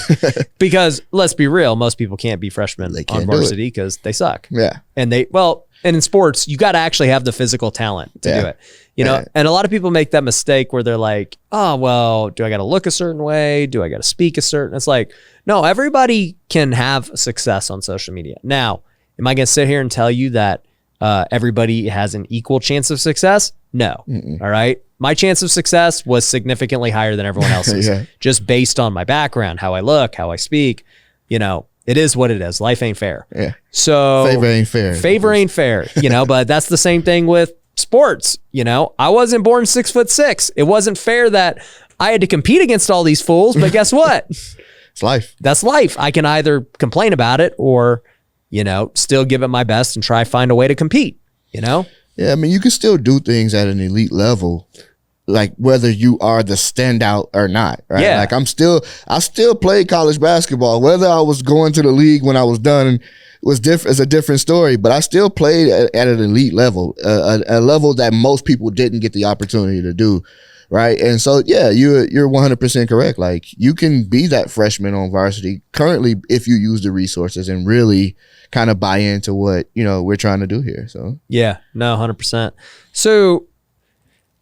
S2: Because let's be real, most people can't be freshmen on varsity because they suck.
S1: Yeah.
S2: And in sports, you got to actually have the physical talent to do it. And a lot of people make that mistake where they're like, oh, well, do I got to look a certain way? Do I got to speak a certain? It's like, no, everybody can have success on social media. Now, am I going to sit here and tell you that everybody has an equal chance of success? No. All right. My chance of success was significantly higher than everyone else's, just based on my background, how I look, how I speak. It is what it is. Life ain't fair.
S1: Yeah.
S2: So
S1: favor ain't fair.
S2: Favor ain't fair. But that's the same thing with sports. I wasn't born 6'6". It wasn't fair that I had to compete against all these fools. But guess what?
S1: It's life.
S2: That's life. I can either complain about it or, still give it my best and try find a way to compete. Yeah,
S1: I mean, you can still do things at an elite level, like whether you are the standout or not, right?
S2: Yeah.
S1: Like I still played college basketball. Whether I was going to the league when I was done was different. It's a different story, but I still played at an elite level, a level that most people didn't get the opportunity to do, right? And so, yeah, you're 100% correct. Like you can be that freshman on varsity currently if you use the resources and really kind of buy into what we're trying to do here. So
S2: yeah, no, 100%. So.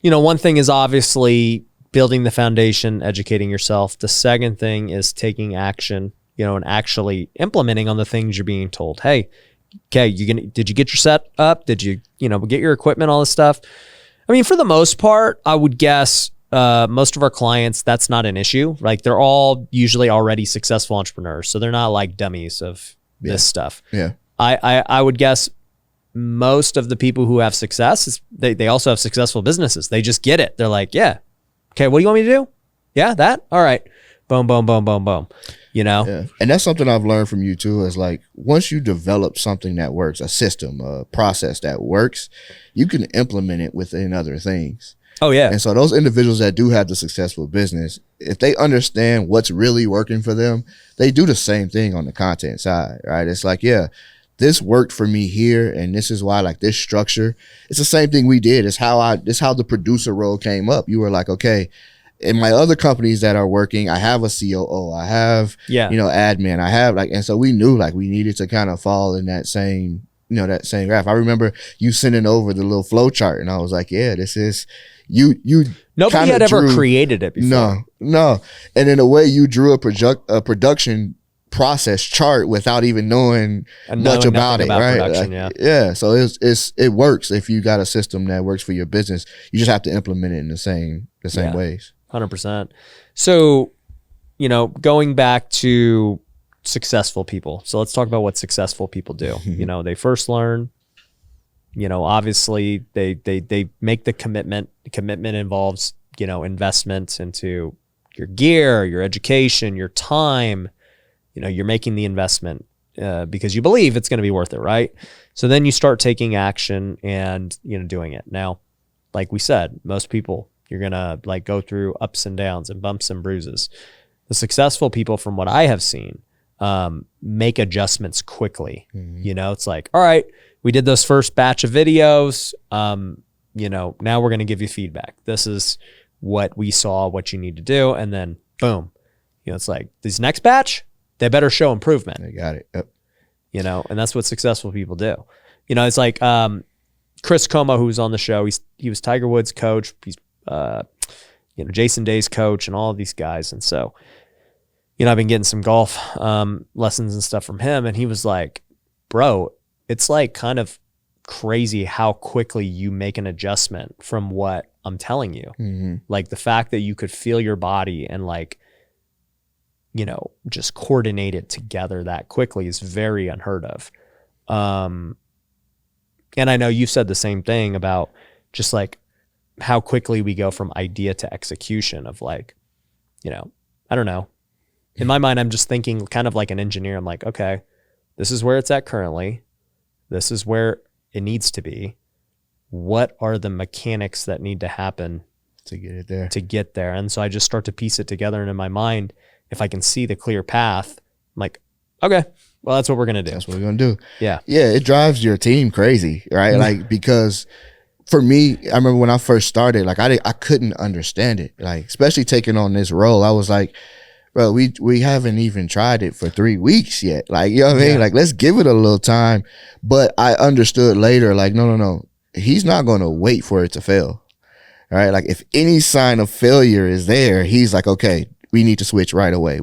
S2: One thing is obviously building the foundation, educating yourself. The second thing is taking action, and actually implementing on the things you're being told. Hey, okay, did you get your set up? Did you, get your equipment, all this stuff? I mean, for the most part, I would guess most of our clients, that's not an issue. Like they're all usually already successful entrepreneurs. So they're not like dummies of this stuff.
S1: Yeah.
S2: I would guess most of the people who have success, they also have successful businesses. They just get it. They're like, yeah, okay, what do you want me to do? Yeah, that? All right. Boom, boom, boom, boom, boom.
S1: Yeah. And that's something I've learned from you too, is like, once you develop something that works, a system, a process that works, you can implement it within other things.
S2: Oh, yeah.
S1: And so those individuals that do have the successful business, if they understand what's really working for them, they do the same thing on the content side, right? It's like, yeah, this worked for me here, and this is why, like, this structure. It's the same thing we did. It's how the producer role came up. You were like, okay, in my other companies that are working, I have a COO, I have admin, I have and so we knew like we needed to kind of fall in that same graph. I remember you sending over the little flow chart, and I was like, yeah, this is you.
S2: Nobody had ever created it before.
S1: No, and in a way, you drew a production process chart without even knowing much about it, right? Yeah. So it works if you got a system that works for your business. You just have to implement it in the same ways.
S2: 100%. So, going back to successful people. So let's talk about what successful people do. They first learn, obviously they make the commitment. The commitment involves, investment into your gear, your education, your time. You're making the investment because you believe it's going to be worth it, right? So then you start taking action and, doing it. Now, like we said, most people, you're going to like go through ups and downs and bumps and bruises. The successful people, from what I have seen, make adjustments quickly. It's like, all right, we did this first batch of videos. Now we're going to give you feedback. This is what we saw, what you need to do. And then boom, it's like this next batch, they better show improvement.
S1: They got it. Yep.
S2: And that's what successful people do. It's like Chris Como, who's on the show. He was Tiger Woods' coach. He's Jason Day's coach, and all of these guys. And so, I've been getting some golf lessons and stuff from him. And he was like, bro, it's like kind of crazy how quickly you make an adjustment from what I'm telling you.
S1: Mm-hmm.
S2: Like the fact that you could feel your body and like, just coordinate it together that quickly is very unheard of. And I know you said the same thing about just like how quickly we go from idea to execution of like, I don't know. In my mind, I'm just thinking kind of like an engineer. I'm like, okay, this is where it's at currently. This is where it needs to be. what are the mechanics that need to happen
S1: to get there.
S2: And so I just start to piece it together. And in my mind, if I can see the clear path, I'm like, okay, well, that's what we're going to do.
S1: That's what we're going to do.
S2: Yeah.
S1: Yeah. It drives your team crazy, right? Like, because for me, I remember when I first started, like I couldn't understand it. Like, especially taking on this role, I was like, bro, we haven't even tried it for 3 weeks yet. Like, you know what I mean?
S2: Yeah.
S1: Like, let's give it a little time. But I understood later, like, no. He's not going to wait for it to fail. All right. Like, if any sign of failure is there, he's like, okay, we need to switch right away.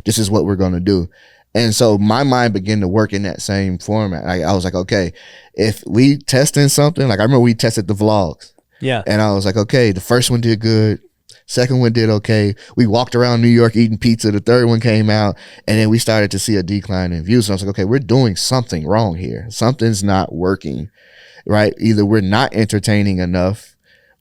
S1: This is what we're going to do. And so my mind began to work in that same format. I was like, okay, if we testing something, like I remember we tested the vlogs.
S2: Yeah.
S1: And I was like, okay, the first one did good. Second one did okay. We walked around New York eating pizza. The third one came out, and then we started to see a decline in views. So I was like, okay, we're doing something wrong here. Something's not working, right? Either we're not entertaining enough,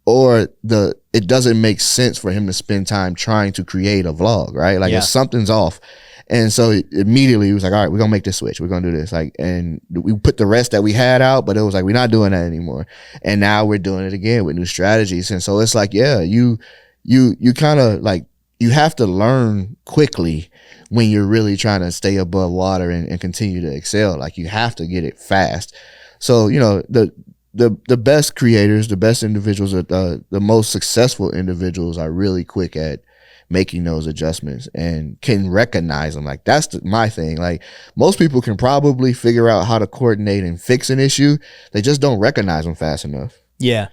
S1: or it doesn't make sense for him to spend time trying to create a vlog, right? Like, if something's off. And so immediately he was like, all right, we're going to make this switch. We're going to do this. Like, and we put the rest that we had out, but it was like, we're not doing that anymore. And now we're doing it again with new strategies. And so it's like, yeah, you kind of like, you have to learn quickly when you're really trying to stay above water and continue to excel. Like, you have to get it fast. So, you know, the best creators, the best individuals, the most successful individuals are really quick at making those adjustments and can recognize them. Like, that's my thing. Like, most people can probably figure out how to coordinate and fix an issue. They just don't recognize them fast enough.
S2: Yeah.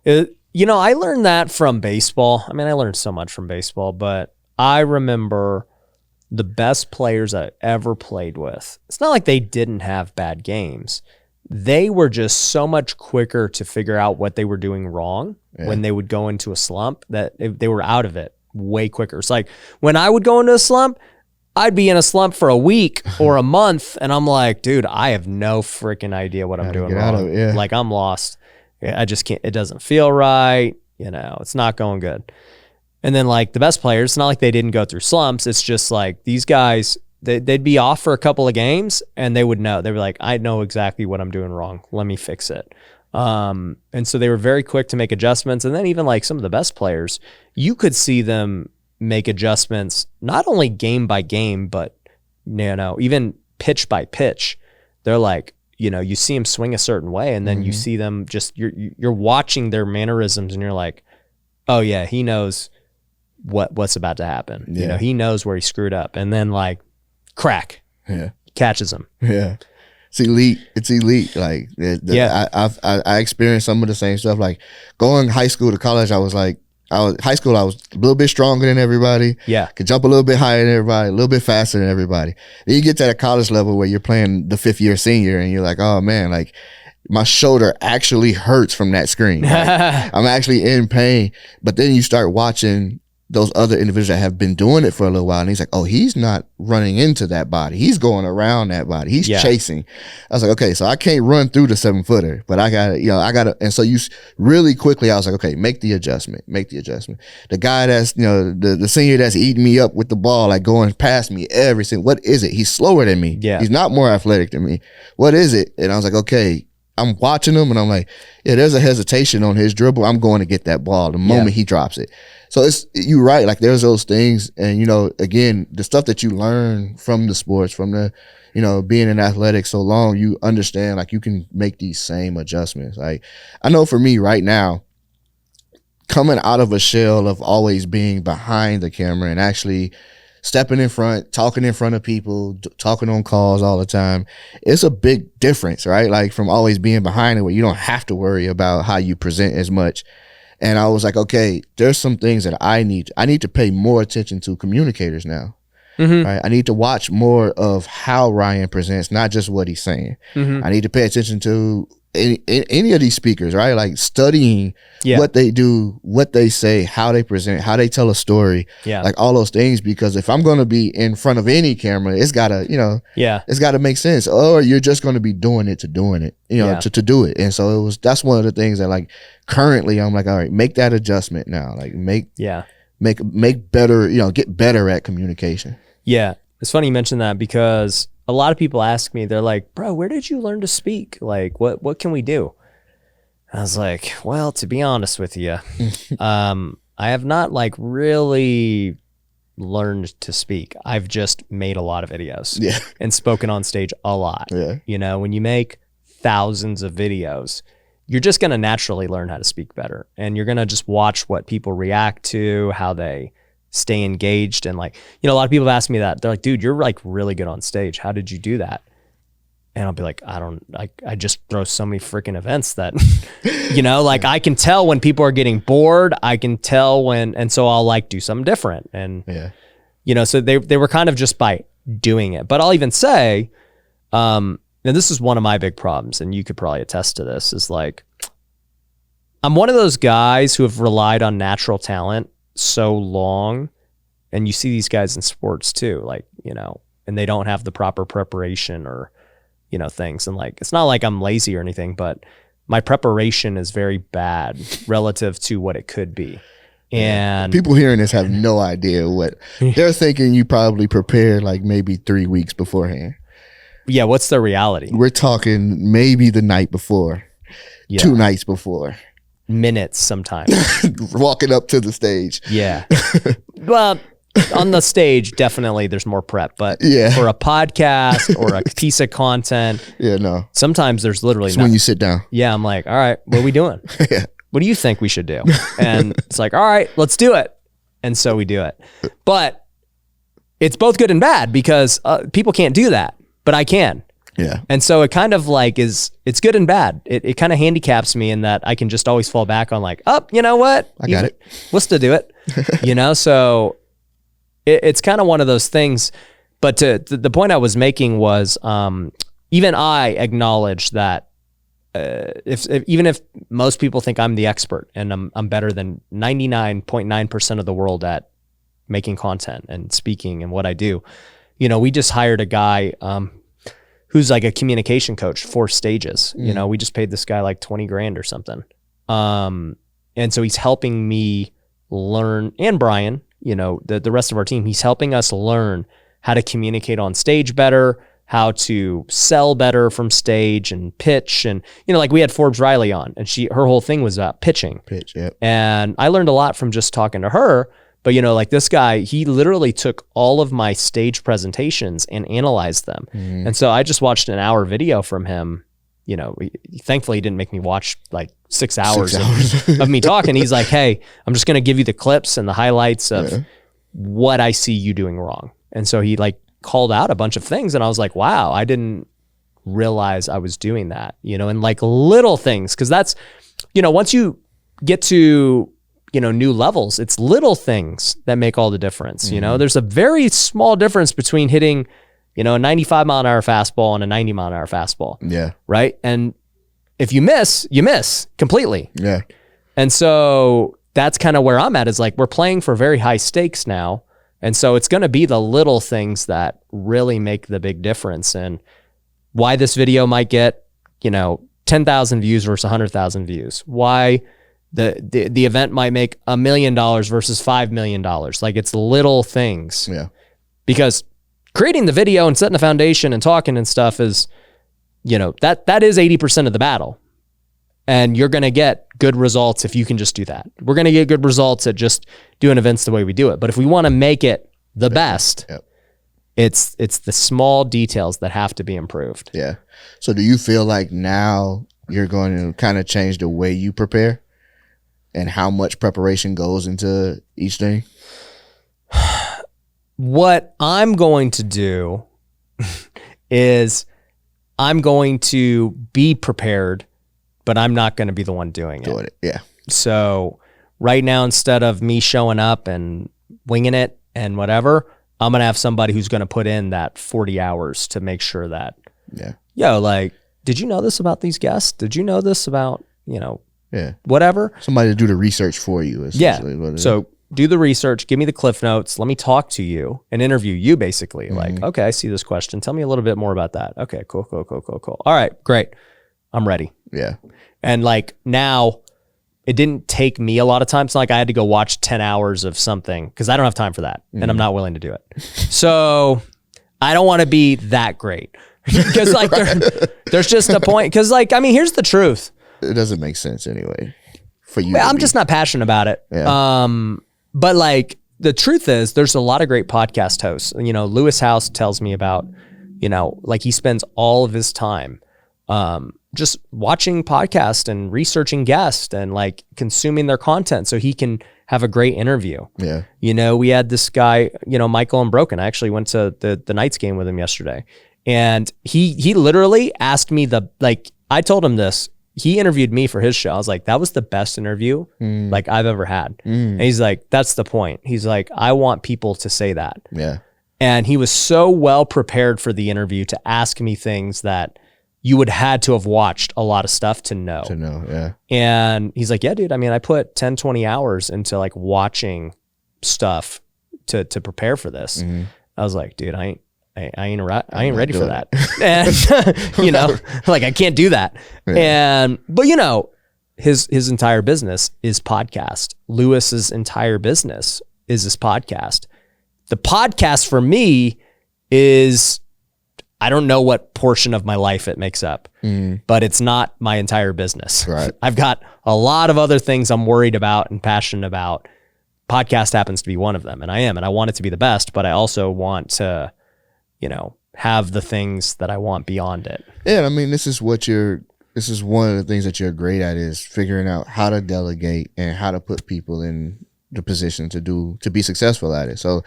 S2: You know, I learned that from baseball. I mean, I learned so much from baseball, but I remember the best players I ever played with. It's not like they didn't have bad games. They were just so much quicker to figure out what they were doing wrong when they would go into a slump, that they were out of it way quicker. It's like when I would go into a slump, I'd be in a slump for a week or a month, and I'm like, dude, I have no freaking idea what I'm doing wrong. Like, I'm lost. I just can't. It doesn't feel right. You know, it's not going good. And then, like, the best players, it's not like they didn't go through slumps. It's just like these guys, they'd be off for a couple of games, and they would know. They were like, I know exactly what I'm doing wrong. Let me fix it. And so they were very quick to make adjustments. And then even like some of the best players, you could see them make adjustments, not only game by game, but, you know, even pitch by pitch. They're like, you know, you see them swing a certain way, and then you see them just, you're watching their mannerisms, and you're like, oh yeah, he knows what's about to happen. You know, he knows where he screwed up, and then like crack, catches him.
S1: Yeah. It's elite. Like, I experienced some of the same stuff. Like, going high school to college, I was high school, I was a little bit stronger than everybody.
S2: Yeah.
S1: Could jump a little bit higher than everybody, a little bit faster than everybody. Then you get to that college level where you're playing the 5th year senior, and you're like, oh man, like, my shoulder actually hurts from that screen. Like, I'm actually in pain. But then you start watching those other individuals that have been doing it for a little while, and he's like, oh, he's not running into that body. He's going around that body. He's chasing. I was like, okay, so I can't run through the 7-footer, but I gotta, and so really quickly, I was like, okay, make the adjustment. The guy that's, you know, the senior that's eating me up with the ball, like going past me every single, what is it? He's slower than me.
S2: Yeah.
S1: He's not more athletic than me. What is it? And I was like, okay, I'm watching him, and I'm like, yeah, there's a hesitation on his dribble. I'm going to get that ball the moment he drops it. So you're right. Like, there's those things. And, you know, again, the stuff that you learn from the sports, from the, you know, being in athletics so long, you understand, like, you can make these same adjustments. Like, I know for me right now, coming out of a shell of always being behind the camera and actually stepping in front, talking in front of people, talking on calls all the time, it's a big difference, right? Like, from always being behind it, where you don't have to worry about how you present as much. And I was like, okay, there's some things that I need to pay more attention to communicators now. Right? I need to watch more of how Ryan presents, not just what he's saying. I need to pay attention to any of these speakers, right? Like, studying what they do, what they say, how they present, how they tell a story, like all those things. Because if I'm going to be in front of any camera, it's gotta, you know, it's gotta make sense. Or you're just going to be doing it, you know, to do it. And so that's one of the things that, like, currently I'm like, all right, make that adjustment now. Like, make better, you know, get better at communication.
S2: Yeah. It's funny you mentioned that, because a lot of people ask me, they're like, bro, where did you learn to speak? Like, what can we do? I was like, well, to be honest with you, I have not like really learned to speak. I've just made a lot of videos and spoken on stage a lot.
S1: Yeah.
S2: You know, when you make thousands of videos, you're just going to naturally learn how to speak better. And you're going to just watch what people react to, how they stay engaged. And like, you know, a lot of people have asked me that. They're like, dude, you're like really good on stage. How did you do that? And I'll be like, I just throw so many freaking events that, you know, like I can tell when people are getting bored. I can tell when, and so I'll like do something different. And, you know, so they were kind of just by doing it. But I'll even say, and this is one of my big problems, and you could probably attest to this, is like, I'm one of those guys who have relied on natural talent so long. And you see these guys in sports too, like, you know, and they don't have the proper preparation or, you know, things. And like, it's not like I'm lazy or anything, but my preparation is very bad relative to what it could be. And
S1: people hearing this have no idea what they're thinking. You probably prepared like maybe 3 weeks beforehand.
S2: Yeah. What's the reality?
S1: We're talking maybe the night before, 2 nights before.
S2: Minutes sometimes.
S1: Walking up to the stage.
S2: Yeah. Well, on the stage, definitely there's more prep, but for a podcast or a piece of content, sometimes there's literally
S1: when you sit down.
S2: Yeah, I'm like, all right, what are we doing? What do you think we should do? And it's like, all right, let's do it. And so we do it. But it's both good and bad because people can't do that, but I can.
S1: Yeah.
S2: And so it kind of like it's good and bad. It kind of handicaps me in that I can just always fall back on like, oh, you know what?
S1: I got it.
S2: What's to do it? You know, so it's kind of one of those things. But the point I was making was even I acknowledge that even if most people think I'm the expert and I'm better than 99.9% of the world at making content and speaking and what I do, you know, we just hired a guy who's like a communication coach, 4 stages. You know, we just paid this guy like 20 grand or something. And so he's helping me learn, and Brian, you know, the rest of our team, he's helping us learn how to communicate on stage better, how to sell better from stage and pitch. And, you know, like we had Forbes Riley on and her whole thing was about pitching. And I learned a lot from just talking to her. But, you know, like this guy, he literally took all of my stage presentations and analyzed them. And so I just watched an hour video from him. You know, thankfully he didn't make me watch like 6 hours, of me talking. He's like, hey, I'm just going to give you the clips and the highlights of what I see you doing wrong. And so he like called out a bunch of things. And I was like, wow, I didn't realize I was doing that, you know, and like little things. Cause that's, you know, once you get to, you know, new levels, it's little things that make all the difference. You know, there's a very small difference between hitting, you know, a 95 mile an hour fastball and a 90 mile an hour fastball.
S1: Yeah.
S2: Right. And if you miss, you miss completely.
S1: Yeah.
S2: And so that's kind of where I'm at, is like, we're playing for very high stakes now. And so it's going to be the little things that really make the big difference. And why this video might get, you know, 10,000 views versus 100,000 views. Why the event might make $1 million versus $5 million. Like, it's little things.
S1: Yeah.
S2: Because creating the video and setting the foundation and talking and stuff is, you know, that is 80% of the battle. And you're going to get good results if you can just do that. We're going to get good results at just doing events the way we do it. But if we want to make it the best, it's the small details that have to be improved.
S1: Yeah. So do you feel like now you're going to kind of change the way you prepare and how much preparation goes into each thing?
S2: What I'm going to do is I'm going to be prepared, but I'm not going to be the one doing it.
S1: Yeah.
S2: So right now, instead of me showing up and winging it and whatever, I'm going to have somebody who's going to put in that 40 hours to make sure that, yo, like, did you know this about these guests? Did you know this about, you know, whatever?
S1: Somebody to do the research for you. Essentially.
S2: So do the research, give me the cliff notes, let me talk to you and interview you basically. Like, okay, I see this question. Tell me a little bit more about that. Okay, cool. All right, great. I'm ready.
S1: Yeah.
S2: And like now, it didn't take me a lot of time. It's not like I had to go watch 10 hours of something because I don't have time for that and I'm not willing to do it. So I don't want to be that great because like there's just a point. Because like, I mean, here's the truth.
S1: it doesn't make sense anyway for you.
S2: I'm just not passionate about it.
S1: Yeah.
S2: But like the truth is there's a lot of great podcast hosts. You know, Lewis House tells me about, you know, like he spends all of his time just watching podcasts and researching guests and like consuming their content so he can have a great interview.
S1: Yeah.
S2: You know, we had this guy, you know, Michael Unbroken. I actually went to the Knights game with him yesterday. And he literally asked me I told him this. He interviewed me for his show. I was like, that was the best interview like I've ever had. And he's like, that's the point. He's like, I want people to say that.
S1: Yeah.
S2: And he was so well prepared for the interview to ask me things that you would had to have watched a lot of stuff to know.
S1: Yeah.
S2: And he's like, yeah, dude, I mean, I put 10, 20 hours into like watching stuff to prepare for this. I was like, dude, I ain't ready for that. And you know, like I can't do that. Yeah. But you know, his entire business is podcast. Lewis's entire business is this podcast. The podcast for me is, I don't know what portion of my life it makes up, but it's not my entire business.
S1: Right.
S2: I've got a lot of other things I'm worried about and passionate about. Podcast happens to be one of them, and I want it to be the best, but I also want to, you know, have the things that I want beyond it.
S1: Yeah, I mean, this is one of the things that you're great at, is figuring out how to delegate and how to put people in the position to be successful at it. So,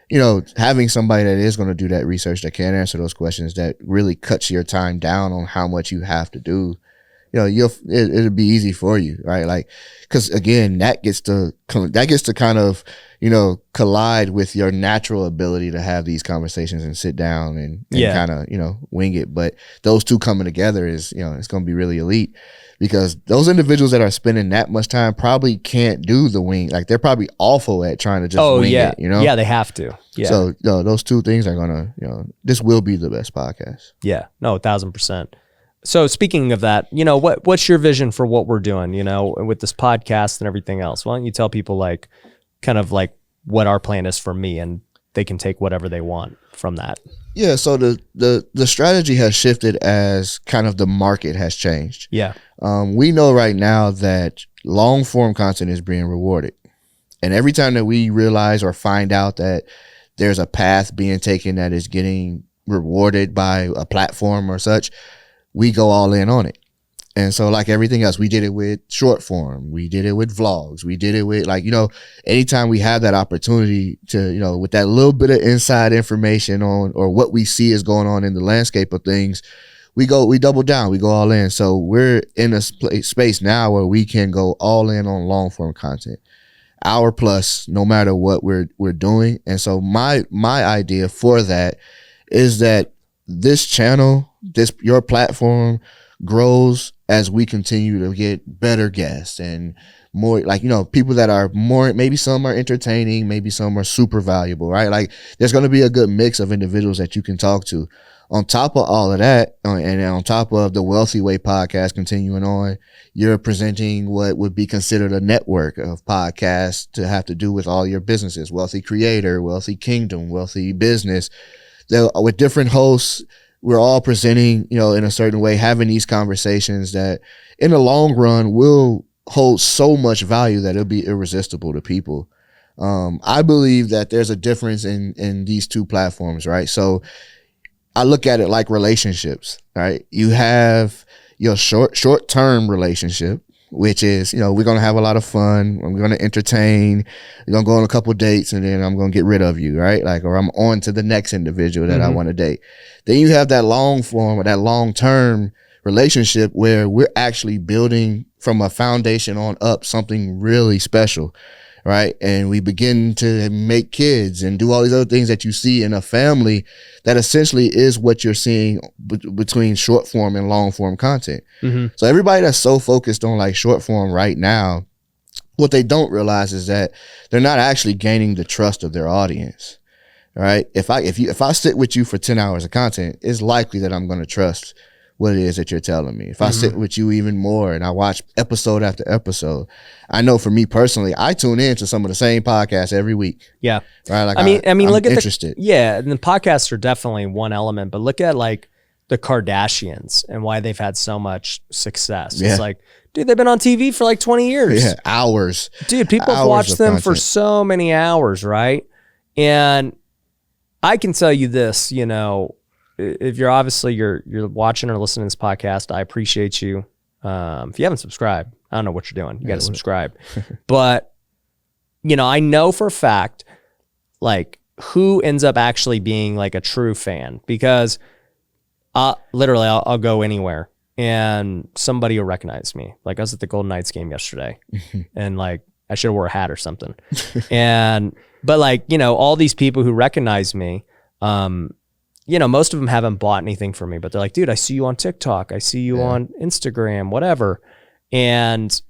S1: you know, having somebody that is going to do that research, that can answer those questions, that really cuts your time down on how much you have to do, you know, it'll be easy for you, right? Like, because again, that gets to kind of, you know, collide with your natural ability to have these conversations and sit down and kind of, you know, wing it. But those two coming together is, you know, it's going to be really elite, because those individuals that are spending that much time probably can't do the wing. Like they're probably awful at trying to just wing it, you know?
S2: Yeah, they have to. Yeah.
S1: So those two things are going to, you know, this will be the best podcast.
S2: Yeah, no, 1,000%. So speaking of that, you know, what's your vision for what we're doing, you know, with this podcast and everything else? Why don't you tell people like kind of like what our plan is for me, and they can take whatever they want from that.
S1: Yeah. So the strategy has shifted as kind of the market has changed.
S2: Yeah.
S1: We know right now that long form content is being rewarded. And every time that we realize or find out that there's a path being taken that is getting rewarded by a platform or such, we go all in on it. And so like everything else, we did it with short form. We did it with vlogs. We did it with, like, you know, anytime we have that opportunity to, you know, with that little bit of inside information on, or what we see is going on in the landscape of things, we double down, we go all in. So we're in a space now where we can go all in on long form content, hour plus, no matter what we're doing. And so my idea for that is that this channel, your platform grows as we continue to get better guests and more, like, you know, people that are more, maybe some are entertaining, maybe some are super valuable, right? Like there's going to be a good mix of individuals that you can talk to. On top of all of that, and on top of the Wealthy Way podcast continuing on, you're presenting what would be considered a network of podcasts to have to do with all your businesses: Wealthy Creator, Wealthy Kingdom, Wealthy Business. With different hosts, we're all presenting, you know, in a certain way, having these conversations that in the long run will hold so much value that it'll be irresistible to people. I believe that there's a difference in these two platforms, right? So I look at it like relationships, right? You have your short-term relationship, which is, you know, we're going to have a lot of fun. I'm going to entertain. We're going to go on a couple of dates, and then I'm going to get rid of you, right? Like, or I'm on to the next individual that I want to date. Then you have that long form or that long-term relationship where we're actually building from a foundation on up something really special, right? And we begin to make kids and do all these other things that you see in a family that essentially is what you're seeing between short form and long form content. So everybody that's so focused on like short form right now, what they don't realize is that they're not actually gaining the trust of their audience, right? If I sit with you for 10 hours of content, it's likely that I'm going to trust what it is that you're telling me. If I sit with you even more and I watch episode after episode, I know for me personally, I tune in to some of the same podcasts every week.
S2: Yeah.
S1: Right. Like
S2: I mean,
S1: I'm
S2: look at
S1: interested.
S2: and the podcasts are definitely one element, but look at like the Kardashians and why they've had so much success.
S1: Yeah.
S2: It's like, dude, they've been on TV for like 20 years.
S1: Yeah, hours.
S2: Dude, people have
S1: Hours
S2: watched
S1: of
S2: them for
S1: content.
S2: so many hours, right? And I can tell you this, you know, if you're obviously you're watching or listening to this podcast, I appreciate you. If you haven't subscribed, I don't know what you're doing. You got to subscribe. But, you know, I know for a fact, like, who ends up actually being like a true fan, because literally I'll go anywhere and somebody will recognize me. Like, I was at the Golden Knights game yesterday and like I should have wore a hat or something. But like, you know, all these people who recognize me, you know, most of them haven't bought anything from me, but they're like, dude, I see you on TikTok. I see you on Instagram, whatever. And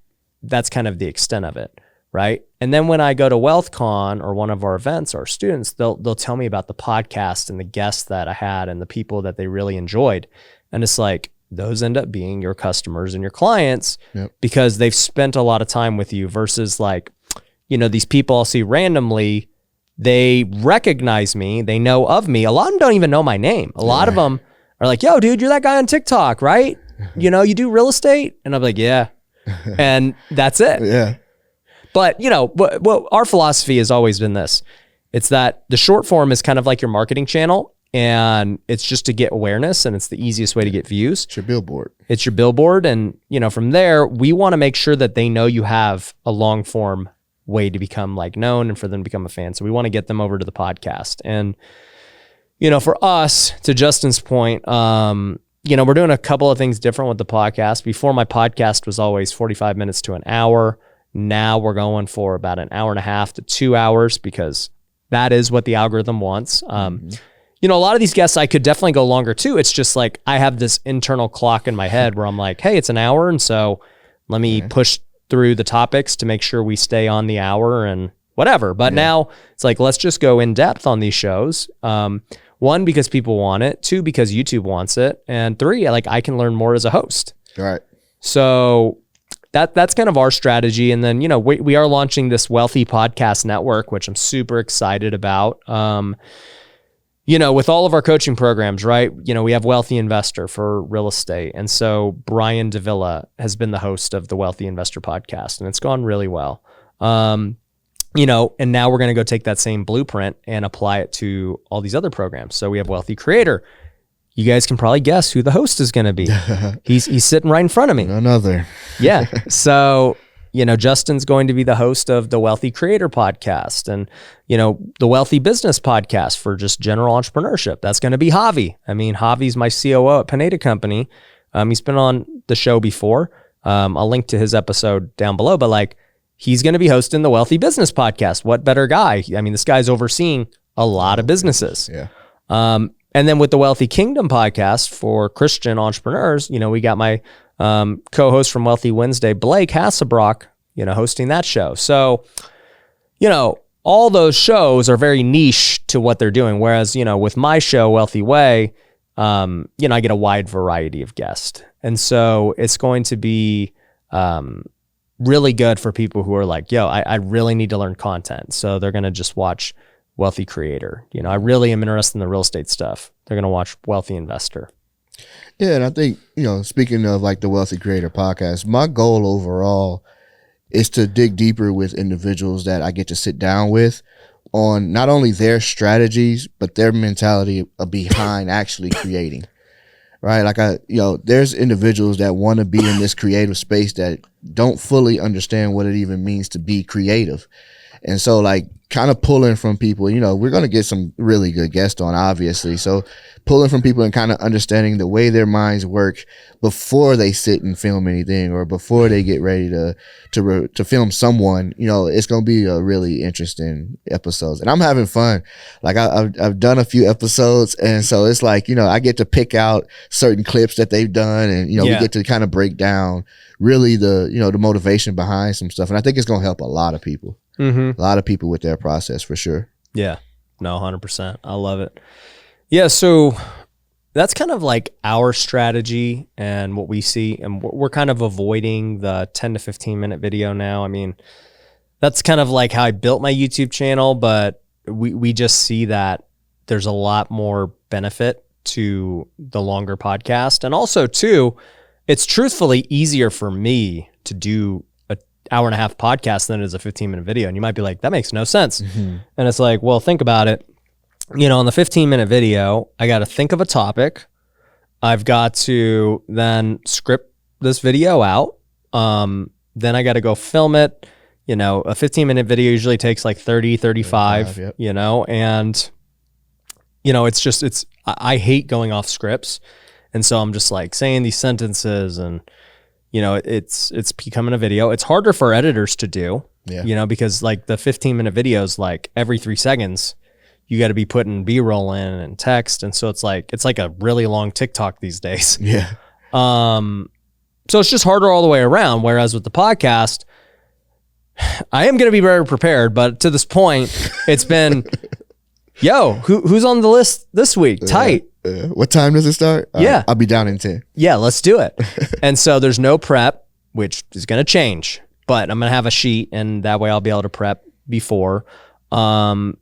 S2: that's kind of the extent of it. Right. And then when I go to WealthCon or one of our events, our students, they'll tell me about the podcast and the guests that I had and the people that they really enjoyed. And it's like, those end up being your customers and your clients because they've spent a lot of time with you versus like, you know, these people I'll see randomly, they recognize me, they know of me. A lot of them don't even know my name. A lot of them are like, yo, dude, you're that guy on TikTok, right? You know, you do real estate? And I'm like, yeah. And that's it.
S1: Yeah.
S2: But, you know, what our philosophy has always been this. It's that the short form is kind of like your marketing channel, and it's just to get awareness, and it's the easiest way to get views.
S1: It's your billboard.
S2: It's your billboard. And, you know, from there, we want to make sure that they know you have a long form way to become like known and for them to become a fan. So we want to get them over to the podcast. And, you know, for us, to Justin's point, you know, we're doing a couple of things different with the podcast. Before, my podcast was always 45 minutes to an hour. Now we're going for about an hour and a half to 2 hours because that is what the algorithm wants. You know, a lot of these guests, I could definitely go longer too. It's just like, I have this internal clock in my head where I'm like, hey, it's an hour. And so let me push through the topics to make sure we stay on the hour and whatever. But now it's like, let's just go in depth on these shows. One, because people want it. Two, because YouTube wants it. And three, like, I can learn more as a host.
S1: Right.
S2: So that's kind of our strategy. And then, you know, we are launching this Wealthy Podcast Network, which I'm super excited about. You know, with all of our coaching programs, right? You know, we have Wealthy Investor for real estate. And so Brian Davila has been the host of the Wealthy Investor podcast, and it's gone really well. You know, and now we're going to go take that same blueprint and apply it to all these other programs. So we have Wealthy Creator. You guys can probably guess who the host is going to be. He's sitting right in front of me.
S1: Another.
S2: Yeah. So, you know, Justin's going to be the host of the Wealthy Creator podcast and, you know, the Wealthy Business podcast for just general entrepreneurship. That's going to be Javi. I mean, Javi's my COO at Pineda Company. He's been on the show before. I'll link to his episode down below, but like, he's going to be hosting the Wealthy Business podcast. What better guy? I mean, this guy's overseeing a lot of businesses.
S1: Yeah.
S2: And then with the Wealthy Kingdom podcast for Christian entrepreneurs, you know, we got my co-host from Wealthy Wednesday, Blake Hasselbrock, you know, hosting that show. So, you know, all those shows are very niche to what they're doing. Whereas, you know, with my show, Wealthy Way, you know, I get a wide variety of guests. And so it's going to be really good for people who are like, yo, I really need to learn content. So they're going to just watch Wealthy Creator. You know, I really am interested in the real estate stuff. They're going to watch Wealthy Investor.
S1: Yeah, and I think, you know, speaking of like the Wealthy Creator podcast, my goal overall is to dig deeper with individuals that I get to sit down with on not only their strategies, but their mentality behind actually creating. Right? Like there's individuals that want to be in this creative space that don't fully understand what it even means to be creative. And so like kind of pulling from people, you know, we're going to get some really good guests on, obviously. So pulling from people and kind of understanding the way their minds work before they sit and film anything or before they get ready to film someone, you know, it's going to be a really interesting episodes. And I'm having fun. Like I've done a few episodes. And so it's like, you know, I get to pick out certain clips that they've done and, you know, we get to kind of break down really the, you know, the motivation behind some stuff. And I think it's going to help a lot of people. A lot of people with their process for sure. Yeah.
S2: No, 100%. I love it. Yeah. So that's kind of like our strategy and what we see. And we're kind of avoiding the 10 to 15 minute video now. I mean, that's kind of like how I built my YouTube channel, but we just see that there's a lot more benefit to the longer podcast. And also too, it's truthfully easier for me to do a hour and a half podcast than it is a 15-minute video. And you might be like, that makes no sense. And it's like, well, think about it. You know, on the 15-minute video, I got to think of a topic. I've got to then script this video out. Then I got to go film it. You know, a 15-minute video usually takes like 30, 35,
S1: yep.
S2: you know, and, you know, I hate going off scripts. And so I'm just like saying these sentences and, you know, it's becoming a video. It's harder for editors to do, you know, because like the 15-minute videos, like every 3 seconds, you got to be putting B-roll in and text. And so it's like a really long TikTok these days.
S1: Yeah.
S2: So it's just harder all the way around. Whereas with the podcast, I am going to be very prepared, but to this point, it's been, yo, who's on the list this week? Tight.
S1: What time does it start?
S2: Yeah.
S1: I'll be down in 10.
S2: Yeah, let's do it. And so there's no prep, which is going to change, but I'm going to have a sheet and that way I'll be able to prep before. And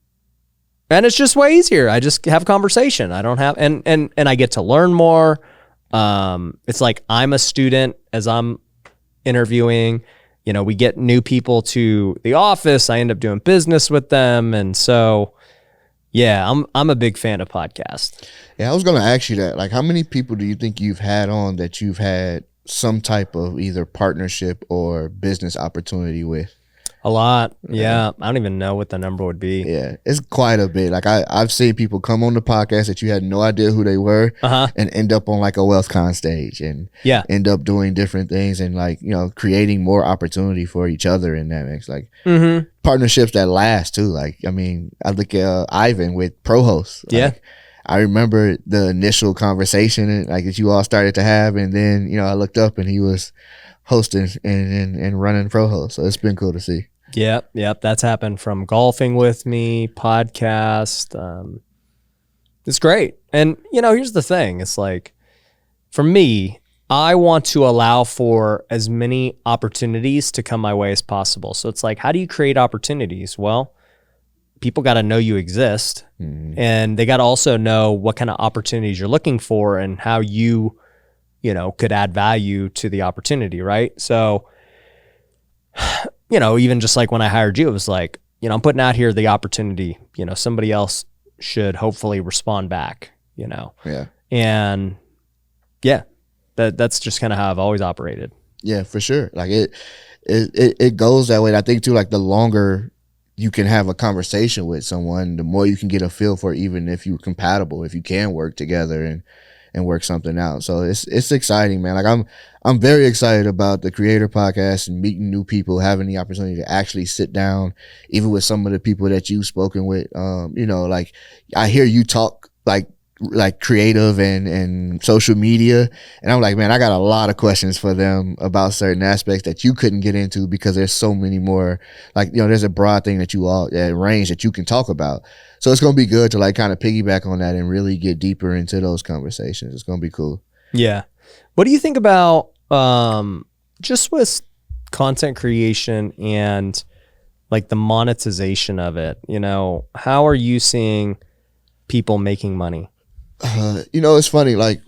S2: it's just way easier. I just have a conversation. I don't have, and I get to learn more. It's like I'm a student as I'm interviewing. You know, we get new people to the office. I end up doing business with them. And so, yeah, I'm a big fan of podcasts.
S1: Yeah, I was going to ask you that. Like, how many people do you think you've had on that you've had some type of either partnership or business opportunity with?
S2: A lot. Yeah. I don't even know what the number would be.
S1: Yeah, it's quite a bit. Like I've seen people come on the podcast that you had no idea who they were and end up on like a WealthCon stage and end up doing different things and like, you know, creating more opportunity for each other. And that makes like partnerships that last too. Like, I mean, I look at Ivan with ProHost. Like, I remember the initial conversation like that you all started to have. And then, you know, I looked up and he was hosting and running ProHost. So it's been cool to see.
S2: Yep. That's happened from golfing with me, podcast. It's great. And, you know, here's the thing. It's like, for me, I want to allow for as many opportunities to come my way as possible. So it's like, how do you create opportunities? Well, people got to know you exist and they got to also know what kind of opportunities you're looking for and how you know, could add value to the opportunity, right? So, you know, even just like when I hired you, it was like, you know, I'm putting out here the opportunity, you know, somebody else should hopefully respond back, you know?
S1: Yeah.
S2: And yeah, that's just kind of how I've always operated.
S1: Yeah, for sure. Like it goes that way. And I think too, like the longer you can have a conversation with someone, the more you can get a feel for even if you're compatible, if you can work together and work something out. So it's exciting, man. Like I'm very excited about the Creator Podcast and meeting new people, having the opportunity to actually sit down, even with some of the people that you've spoken with. You know, like I hear you talk like creative and social media, and I'm like, man, I got a lot of questions for them about certain aspects that you couldn't get into because there's so many more. Like, you know, there's a broad thing that range that you can talk about. So it's going to be good to like kind of piggyback on that and really get deeper into those conversations. It's going to be cool.
S2: Yeah. What do you think about just with content creation and like the monetization of it? You know, how are you seeing people making money?
S1: You know, it's funny. Like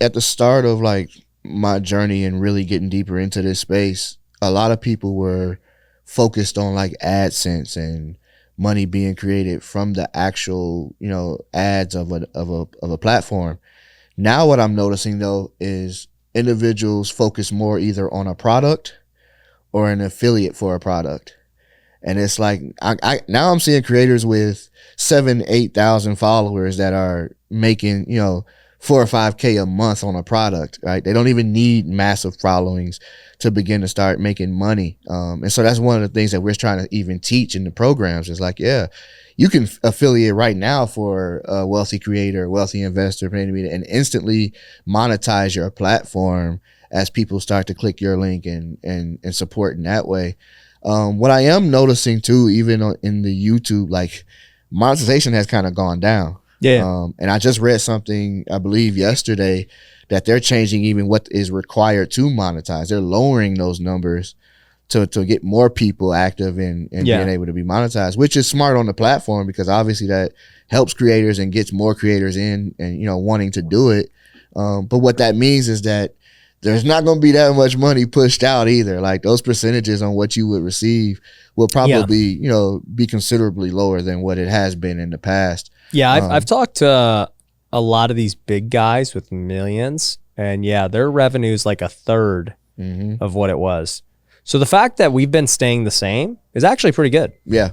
S1: at the start of like my journey and really getting deeper into this space, a lot of people were focused on like AdSense and money being created from the actual, you know, ads of a platform. Now what I'm noticing though is individuals focus more either on a product or an affiliate for a product. And it's like, I now I'm seeing creators with 7,000-8,000 followers that are making, you know, 4 or 5K a month on a product, right? They don't even need massive followings to begin to start making money. And so that's one of the things that we're trying to even teach in the programs is like, yeah, you can affiliate right now for a wealthy creator, wealthy investor, and instantly monetize your platform as people start to click your link and support in that way. What I am noticing too, even in the YouTube, like monetization has kind of gone down.
S2: Yeah.
S1: And I just read something, I believe yesterday, that they're changing even what is required to monetize. They're lowering those numbers to get more people active and being able to be monetized, which is smart on the platform because obviously that helps creators and gets more creators in and, wanting to do it. But what that means is that there's not going to be that much money pushed out either. Like those percentages on what you would receive will probably, be considerably lower than what it has been in the past.
S2: Yeah. I've talked to a lot of these big guys with millions, and their revenue is like a third of what it was. So the fact that we've been staying the same is actually pretty good.
S1: Yeah.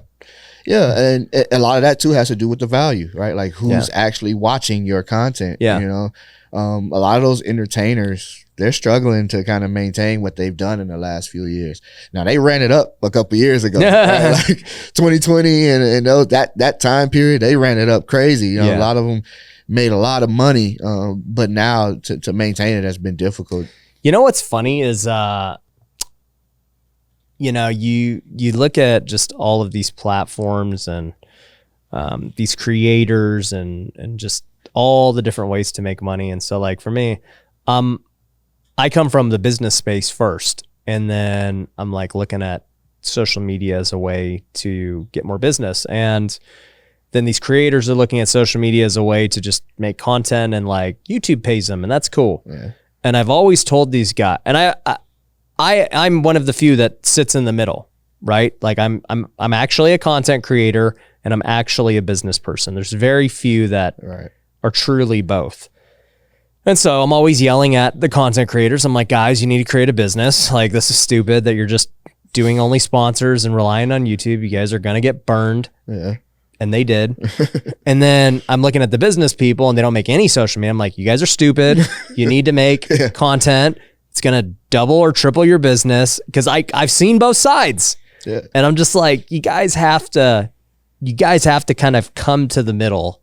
S1: Yeah. And a lot of that too has to do with the value, right? Like who's actually watching your content.
S2: Yeah.
S1: A lot of those entertainers, they're struggling to kind of maintain what they've done in the last few years. Now they ran it up a couple years ago, right? Like 2020 and that time period, they ran it up crazy. A lot of them made a lot of money. But now to maintain it has been difficult.
S2: You know, what's funny is, you look at just all of these platforms and these creators and just all the different ways to make money. And so like for me, I come from the business space first, and then I'm like looking at social media as a way to get more business. And then these creators are looking at social media as a way to just make content, and like YouTube pays them, and that's cool. Yeah. And I've always told these guys, and I'm one of the few that sits in the middle, right? Like I'm actually a content creator and I'm actually a business person. There's very few that are truly both. And so I'm always yelling at the content creators. I'm like, guys, you need to create a business. Like, this is stupid that you're just doing only sponsors and relying on YouTube. You guys are going to get burned. Yeah. And they did. And then I'm looking at the business people and they don't make any social media. I'm like, you guys are stupid. You need to make content. It's going to double or triple your business, because I've seen both sides. Yeah. And I'm just like, you guys have to kind of come to the middle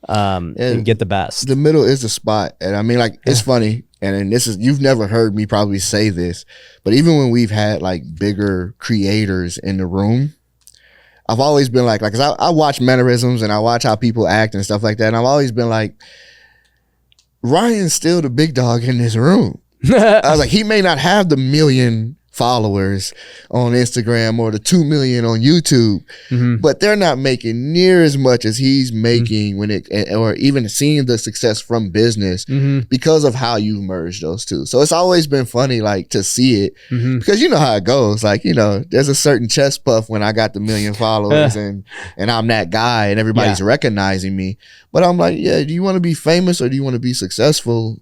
S2: and get the best.
S1: The middle is the spot. And I mean, like, it's funny. And this is, you've never heard me probably say this, but even when we've had like bigger creators in the room, I've always been like, cause I watch mannerisms and I watch how people act and stuff like that. And I've always been like, Ryan's still the big dog in this room. I was like, he may not have the 1 million followers on Instagram or the 2 million on YouTube, but they're not making near as much as he's making when it, or even seeing the success from business because of how you merge those two. So it's always been funny, like, to see it because you know how it goes. Like, there's a certain chest puff when I got the 1 million followers and I'm that guy and everybody's recognizing me. But I'm like, do you want to be famous or do you want to be successful,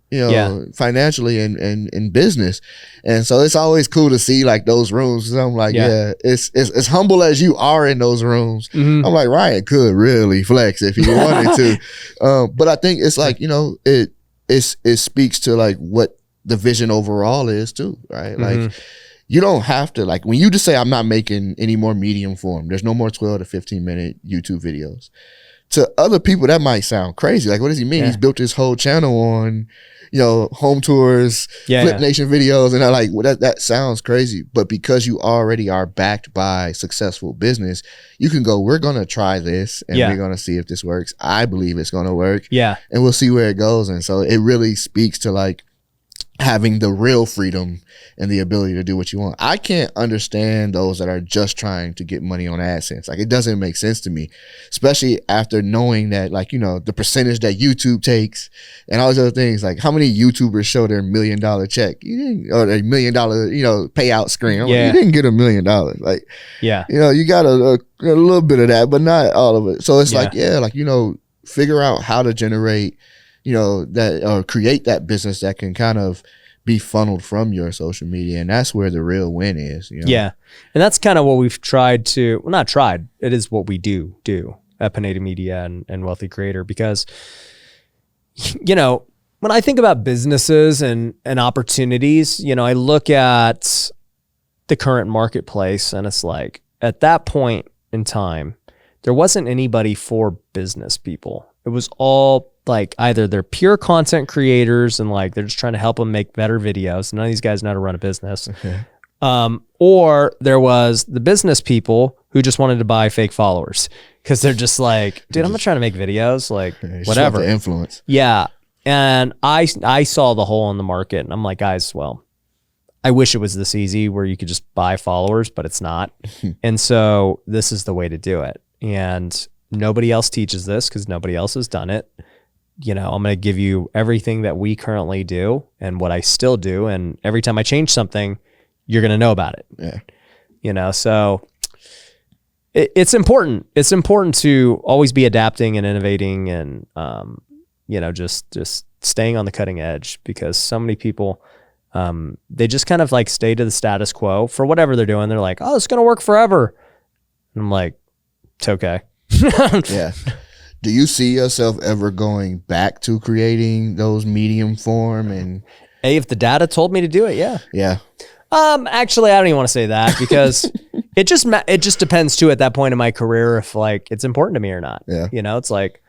S1: financially and in business? And so it's always cool to see like those rooms. So I'm like, it's as humble as you are in those rooms. I'm like, Ryan could really flex if he wanted to. But I think it's like, it speaks to like what the vision overall is too, right? Like, you don't have to, like, when you just say I'm not making any more medium form, there's no more 12 to 15 minute YouTube videos. To other people, that might sound crazy. Like, what does he mean? He's built his whole channel on, home tours, Flip Nation videos. And I'm like, well, that sounds crazy. But because you already are backed by successful business, you can go, we're going to try this and we're going to see if this works. I believe it's going to work. Yeah. And we'll see where it goes. And so it really speaks to like having the real freedom and the ability to do what you want. I can't understand those that are just trying to get money on AdSense. Like, it doesn't make sense to me, especially after knowing that, like, the percentage that YouTube takes and all these other things. Like, how many YouTubers show their $1 million check? You didn't, or a $1 million, payout screen. I'm like, you didn't get $1 million. Like, you got a little bit of that, but not all of it. So it's like, figure out how to generate that, or create that business that can kind of be funneled from your social media. And that's where the real win is.
S2: Yeah. And that's kind of what we've tried to, well, not tried. It is what we do at Pineda Media and Wealthy Creator, because, when I think about businesses and opportunities, I look at the current marketplace and it's like, at that point in time, there wasn't anybody for business people. It was all like either they're pure content creators and like they're just trying to help them make better videos. None of these guys know how to run a business. Or there was the business people who just wanted to buy fake followers because they're just like, dude, I'm not trying to make videos, like whatever.
S1: The influence.
S2: Yeah. And I saw the hole in the market and I'm like, guys, well, I wish it was this easy where you could just buy followers, but it's not. And so this is the way to do it. And nobody else teaches this because nobody else has done it. You know, I'm going to give you everything that we currently do and what I still do. And every time I change something, you're going to know about it.
S1: Yeah.
S2: You know, so it's important. It's important to always be adapting and innovating and, you know, just staying on the cutting edge, because so many people, they just kind of like stay to the status quo for whatever they're doing. They're like, oh, it's going to work forever. And I'm like, it's okay.
S1: Yeah. Do you see yourself ever going back to creating those medium form? And
S2: hey, if the data told me to do it, yeah.
S1: Yeah.
S2: Actually, I don't even want to say that because it just depends too at that point in my career if like it's important to me or not.
S1: Yeah.
S2: You know, it's like,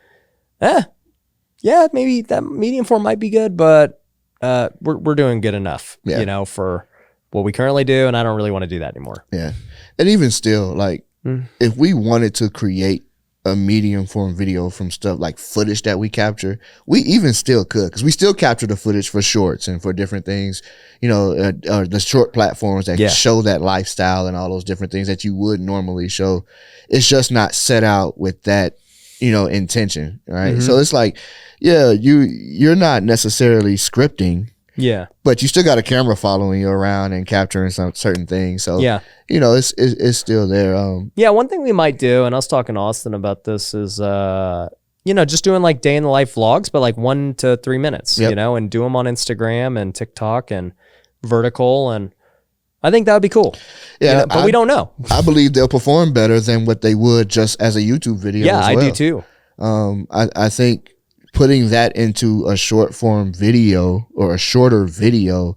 S2: yeah, maybe that medium form might be good, but we're doing good enough,
S1: Yeah.
S2: you know, for what we currently do, and I don't really want to do that anymore.
S1: Yeah. And even still, like, if we wanted to create a medium form video from stuff like footage that we capture, we even still could, because we still capture the footage for shorts and for different things, you know, the short platforms that show that lifestyle and all those different things that you would normally show. It's just not set out with that, you know, intention, right? So it's like, yeah, you're not necessarily scripting,
S2: Yeah.
S1: but you still got a camera following you around and capturing some certain things. So
S2: Yeah.
S1: you know, it's still there.
S2: Yeah, one thing we might do, and I was talking to Austin about this, is you know, just doing like day in the life vlogs, but like 1 to 3 minutes,
S1: Yep.
S2: you know, and do them on Instagram and TikTok and vertical, and I think that would be cool.
S1: Yeah,
S2: you know, but we don't know.
S1: I believe they'll perform better than what they would just as a YouTube video.
S2: Yeah,
S1: as
S2: I
S1: well.
S2: do too.
S1: I think putting that into a short form video or a shorter video,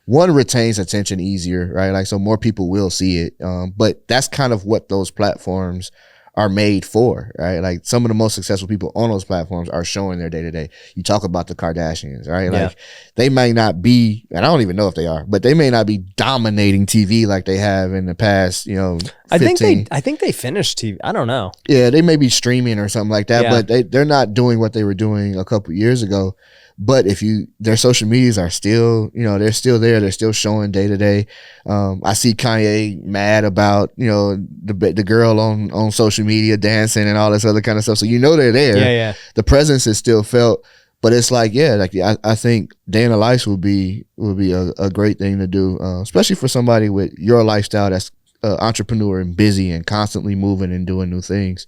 S1: one, retains attention easier, right? Like, so more people will see it. But that's kind of what those platforms are made for, right? Like, some of the most successful people on those platforms are showing their day to day. You talk about the Kardashians, right?
S2: Yeah.
S1: Like, they may not be, and I don't even know if they are, but they may not be dominating TV like they have in the past, you know, 15.
S2: I think they finished TV. I don't know.
S1: Yeah, they may be streaming or something like that,
S2: Yeah.
S1: but they're not doing what they were doing a couple years ago. But if their social medias are still, you know, they're still there. They're still showing day to day. I see Kanye mad about, you know, the girl on social media dancing and all this other kind of stuff. So, you know, they're there.
S2: Yeah, yeah.
S1: The presence is still felt, but it's like, yeah, like I think day in the life would be a great thing to do, especially for somebody with your lifestyle that's entrepreneur and busy and constantly moving and doing new things.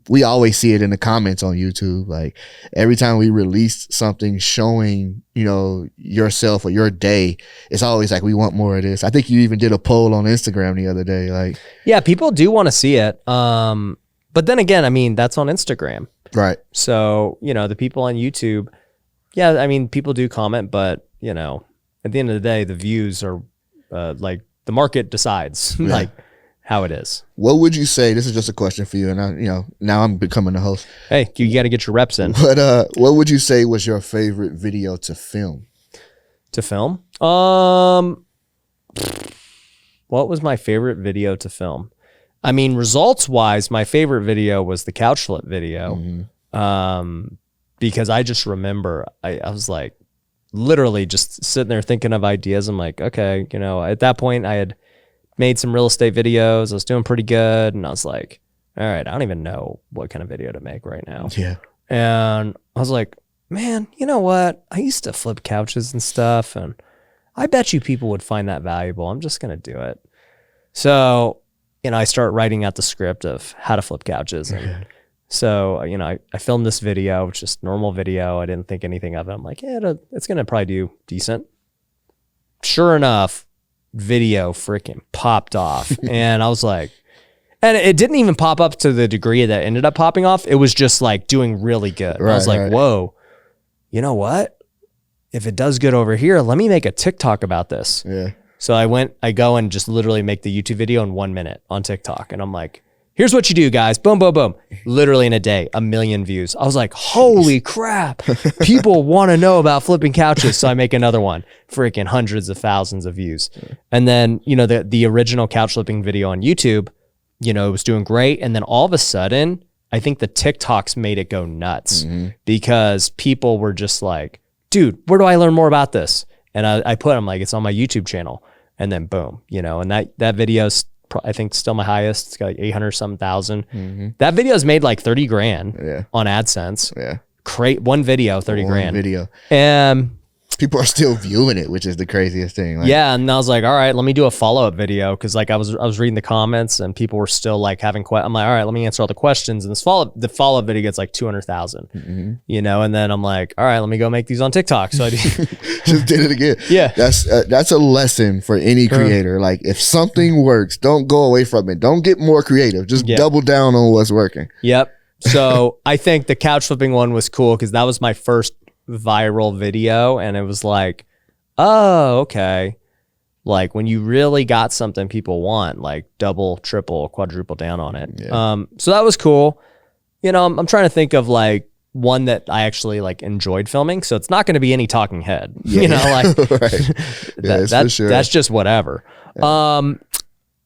S1: We always see it in the comments on YouTube. Like, every time we release something showing, you know, yourself or your day, it's always like, we want more of this. I think you even did a poll on Instagram the other day. Like,
S2: Yeah, people do want to see it. But then again, I mean, that's on Instagram.
S1: right.
S2: So, you know, the people on YouTube, yeah, I mean, people do comment, but, you know, at the end of the day, the views are like the market decides like how it is.
S1: What would you say? This is just a question for you, and now I'm becoming the host.
S2: Hey, you got to get your reps in.
S1: But what would you say was your favorite video to film?
S2: To film? What was my favorite video to film? I mean, results wise, my favorite video was the couch flip video. Because I just remember I was like literally just sitting there thinking of ideas. I'm like, okay, you know, at that point I had made some real estate videos. I was doing pretty good. And I was like, all right, I don't even know what kind of video to make right now.
S1: Yeah.
S2: And I was like, man, you know what? I used to flip couches and stuff, and I bet you people would find that valuable. I'm just going to do it. So, you know, I start writing out the script of how to flip couches. And so, you know, I filmed this video, which is normal video. I didn't think anything of it. I'm like, yeah, it's going to probably do decent. Sure enough, video freaking popped off. And I was like, and it didn't even pop up to the degree that ended up popping off. It was just like doing really good.
S1: Right,
S2: I was like, whoa, you know what? If it does good over here, let me make a TikTok about this.
S1: Yeah.
S2: So I go and just literally make the YouTube video in 1 minute on TikTok. And I'm like, here's what you do, guys. Boom, boom, boom. Literally in a day, 1 million views. I was like, holy crap. People want to know about flipping couches. So I make another one, freaking hundreds of thousands of views. And then, you know, the original couch flipping video on YouTube, you know, it was doing great. And then all of a sudden, I think the TikToks made it go nuts because people were just like, dude, where do I learn more about this? And I put, I'm like, it's on my YouTube channel. And then boom, and that video's, I think, still my highest. It's got like 800 something thousand.
S1: Mm-hmm.
S2: That video's made like 30 grand on AdSense.
S1: Yeah.
S2: One video, 30 grand.
S1: Video.
S2: And
S1: people are still viewing it, which is the craziest thing. Like,
S2: yeah, and I was like, all right, let me do a follow-up video, because like I was reading the comments and people were still like having I'm like, all right, let me answer all the questions. And the follow-up video gets like 200,000, and then I'm like, all right, let me go make these on TikTok. So I
S1: just did it again.
S2: Yeah,
S1: that's a lesson for any creator. Like, if something works, don't go away from it. Don't get more creative. Just double down on what's working.
S2: Yep. So I think the couch flipping one was cool because that was my first viral video, and it was like, oh, okay, like when you really got something people want, like double, triple, quadruple down on it. So that was cool. I'm trying to think of like one that I actually like enjoyed filming, so it's not going to be any talking head. Like
S1: right.
S2: That's sure. That's just whatever.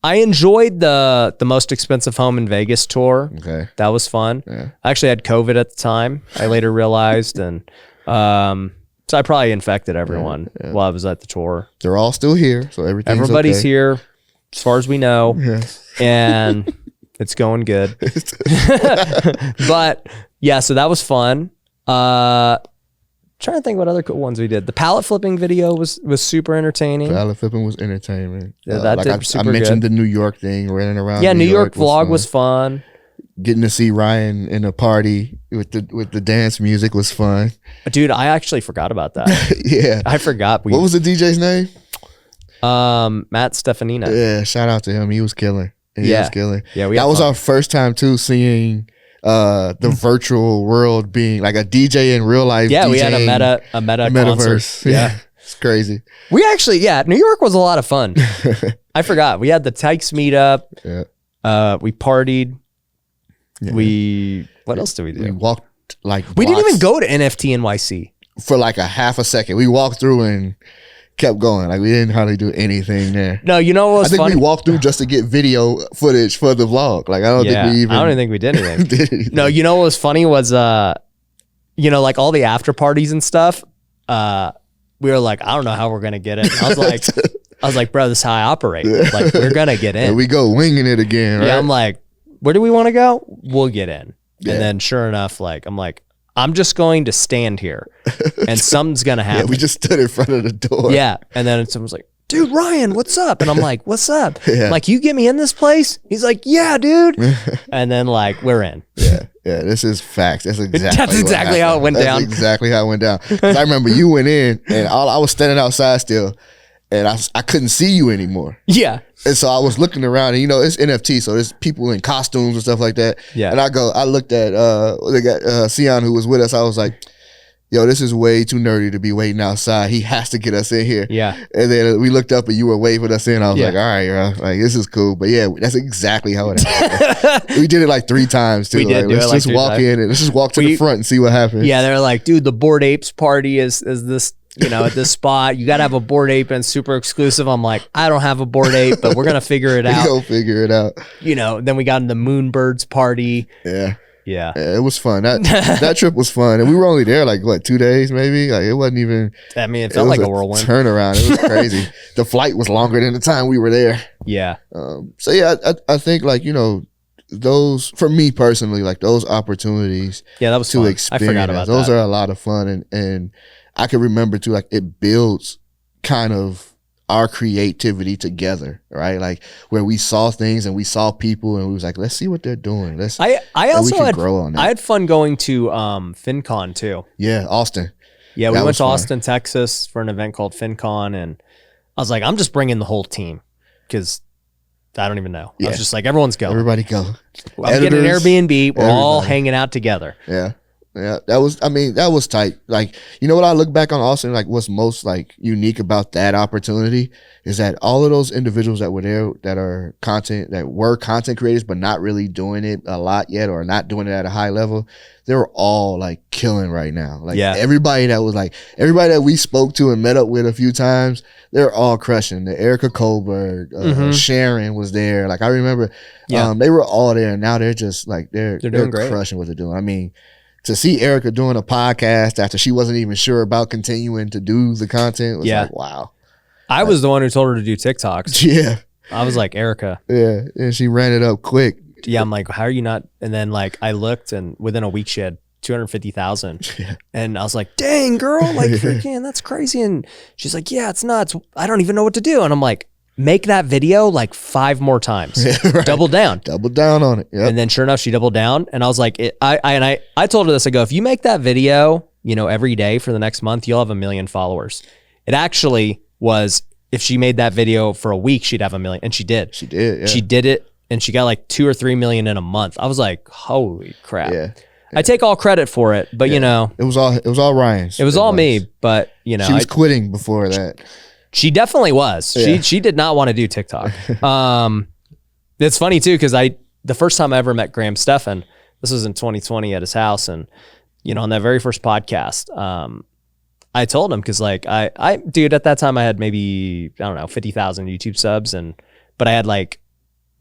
S2: I enjoyed the most expensive home in Vegas tour.
S1: Okay,
S2: that was fun. I actually had COVID at the time, I later realized, and so I probably infected everyone while I was at the tour.
S1: They're all still here, so
S2: everybody's
S1: okay.
S2: here, as far as we know, and it's going good. But yeah, so that was fun. Trying to think what other cool ones we did. The pallet flipping video was super entertaining.
S1: Pallet flipping was entertainment.
S2: Yeah, that
S1: like
S2: did super
S1: I mentioned
S2: good.
S1: The New York thing, running around.
S2: Yeah, New York vlog was fun.
S1: Getting to see Ryan in a party with the dance music was fun.
S2: Dude, I actually forgot about that.
S1: Yeah,
S2: I forgot.
S1: What was the DJ's name?
S2: Matt Stefanina.
S1: Yeah, shout out to him. He was killing. He was killing.
S2: Yeah,
S1: that was our first time too seeing the virtual world being like a DJ in real life.
S2: Yeah,
S1: DJing,
S2: we had a metaverse.
S1: Concert. Yeah, it's crazy.
S2: We actually, New York was a lot of fun. I forgot. We had the Tykes meetup.
S1: Yeah.
S2: We partied. Yeah. What else did we do?
S1: We walked like
S2: we didn't even go to NFT NYC
S1: for like a half a second. We walked through and kept going. Like, we didn't hardly do anything there.
S2: No, what was
S1: I think
S2: funny?
S1: we walked through just to get video footage for the vlog. Like, I don't even
S2: think we did anything.
S1: did anything.
S2: No, what was funny was like all the after parties and stuff. We were like, I don't know how we're gonna get it. I was like, bro, this is how I operate. Like, we're gonna get in.
S1: And we go winging it again, right?
S2: Yeah, I'm like, where do we want to go? We'll get in. Yeah. And then sure enough, like, I'm like, I'm just going to stand here and something's going to happen.
S1: Yeah, we just stood in front of the door.
S2: Yeah. And then someone's like, dude, Ryan, what's up? And I'm like, what's up?
S1: Yeah.
S2: I'm like, you get me in this place? He's like, yeah, dude. And then like, we're in.
S1: Yeah. Yeah. This is facts. That's
S2: exactly how it went down.
S1: That's exactly how it went down. 'Cause I remember you went in and I was standing outside still and I couldn't see you anymore.
S2: Yeah.
S1: And so I was looking around and, it's NFT. So there's people in costumes and stuff like that.
S2: Yeah.
S1: And I looked at, they got Shawn who was with us. I was like, yo, this is way too nerdy to be waiting outside. He has to get us in here.
S2: Yeah.
S1: And then we looked up and you were waving us in. I was like, all right, bro. Like, this is cool. But yeah, that's exactly how it happened. We did it like 3 times too.
S2: We did
S1: let's just walk in and let's just walk to the front and see what happens.
S2: Yeah, they're like, dude, the Bored Apes party is this, at this spot. You got to have a Bored Ape and super exclusive. I'm like, I don't have a Bored Ape, but we're going to figure it out.
S1: Go figure it out.
S2: Then we got in the Moonbirds party.
S1: Yeah.
S2: Yeah,
S1: it was fun. That trip was fun, and we were only there like 2 days, maybe. Like, it wasn't even.
S2: I mean, it felt like a whirlwind
S1: turnaround. It was crazy. The flight was longer than the time we were there.
S2: Yeah.
S1: So yeah, I think like those, for me personally, like those opportunities.
S2: Yeah, that was
S1: to
S2: fun.
S1: experience.
S2: I forgot about
S1: those
S2: that.
S1: are a lot of fun, and I can remember too. Like, it builds kind of our creativity together, right? Like, where we saw things and we saw people and we was like, let's see what they're doing.
S2: I also had
S1: grow on that.
S2: I had fun going to FinCon too.
S1: Yeah, Austin.
S2: Yeah, we went to Austin, Texas for an event called FinCon, and I was like, I'm just bringing the whole team because I don't even know. Yeah. I was just like, everyone's going.
S1: Everybody go.
S2: I'm getting an Airbnb. We're all hanging out together.
S1: Yeah. Yeah, that was tight. Like, what I look back on Austin, like, what's most like unique about that opportunity is that all of those individuals that were there that were content creators but not really doing it a lot yet or not doing it at a high level, they were all like killing right now. Like, everybody that we spoke to and met up with a few times, they're all crushing. The Erica Kohlberg, Sharon was there. Like, I remember, they were all there, and now they're just like they're
S2: doing great.
S1: Crushing what they're doing. I mean, to see Erica doing a podcast after she wasn't even sure about continuing to do the content was like, wow.
S2: I was the one who told her to do TikToks.
S1: Yeah.
S2: I was like, Erica.
S1: Yeah. And she ran it up quick.
S2: Yeah. I'm like, how are you not? And then like I looked and within a week she had 250,000.
S1: Yeah.
S2: And I was like, dang girl, like freaking, that's crazy. And she's like, yeah, it's nuts. I don't even know what to do. And I'm like, make that video like 5 more times.
S1: Yeah, right.
S2: Double down
S1: on it. Yep.
S2: And then sure enough, she doubled down. And I was like, I told her this. I go, if you make that video, you know, every day for the next month, you'll have 1 million followers. It actually was, if she made that video for a week, she'd have 1 million. And she did.
S1: She did. Yeah.
S2: She did it. And she got like 2 or 3 million in a month. I was like, holy crap.
S1: Yeah.
S2: I take all credit for it, but you know,
S1: it was all Ryan's.
S2: It was all me, but you know,
S1: she was quitting before that.
S2: She definitely was.
S1: Yeah.
S2: She did not want to do TikTok. It's funny too, because the first time I ever met Graham Stephan, this was in 2020 at his house, and you know, on that very first podcast, I told him, because like dude, at that time I had maybe, I don't know, 50,000 YouTube subs, but I had like,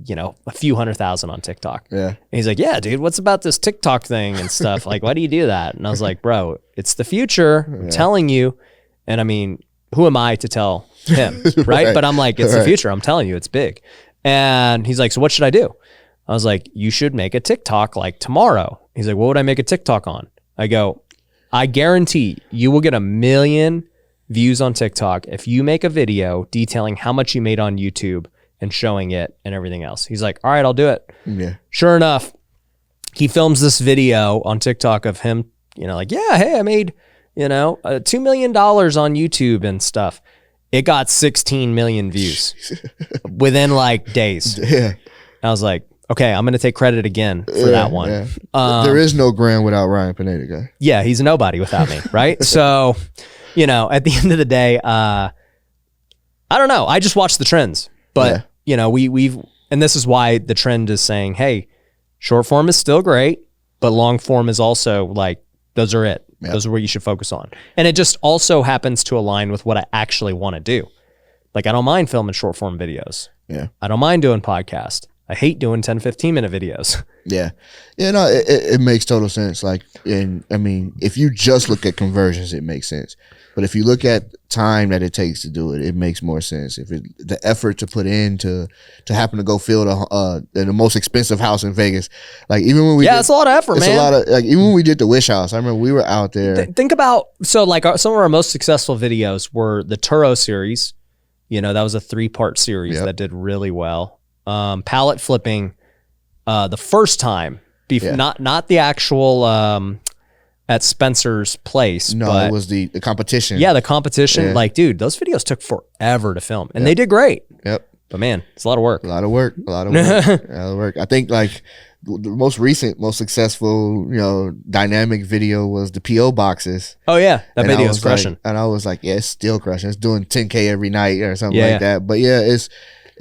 S2: you know, a few 100,000 on TikTok.
S1: Yeah.
S2: And he's like, yeah, dude, what's about this TikTok thing and stuff? Like, why do you do that? And I was like, bro, it's the future. I'm telling you. And I mean, who am I to tell him? Right. But I'm like, it's the future. I'm telling you, it's big. And he's like, so what should I do? I was like, you should make a TikTok like tomorrow. He's like, what would I make a TikTok on? I go, I guarantee you will get 1 million views on TikTok if you make a video detailing how much you made on YouTube and showing it and everything else. He's like, all right, I'll do it.
S1: Yeah.
S2: Sure enough, he films this video on TikTok of him, you know, like, yeah, hey, I made, you know, $2 million on YouTube and stuff. It got 16 million views within like days.
S1: Yeah.
S2: I was like, okay, I'm going to take credit again for that one.
S1: Yeah. There is no Graham without Ryan Pineda, guy.
S2: Yeah, he's a nobody without me, right? So, you know, at the end of the day, I don't know. I just watch the trends. But, you know, and this is why the trend is saying, hey, short form is still great, but long form is also like, those are it. Yep. Those are what you should focus on. And it just also happens to align with what I actually want to do. Like, I don't mind filming short form videos.
S1: Yeah.
S2: I don't mind doing podcasts. I hate doing 10, 15 minute videos.
S1: Yeah. Yeah, no, it makes total sense. Like, and I mean, if you just look at conversions, it makes sense. But if you look at time that it takes to do it, it makes more sense. If the effort to put in to happen to go fill the most expensive house in Vegas, like even when we
S2: it's a lot of effort, man.
S1: It's a lot of, like, even when we did the Wish House, I remember we were out there.
S2: Think about, so like some of our most successful videos were the Turo series. You know, that was a 3-part series that did really well. Pallet flipping, the first time, not the actual at Spencer's place.
S1: No,
S2: but
S1: it was the competition.
S2: Yeah, the competition. Yeah. Like, dude, those videos took forever to film, and they did great.
S1: Yep.
S2: But man, it's a lot of work.
S1: A lot of work. A lot of work. I think like the most recent, most successful, you know, dynamic video was the PO boxes.
S2: Oh yeah, that video was crushing.
S1: Like, and I was like, yeah, it's still crushing. It's doing 10K every night or something like that. But yeah,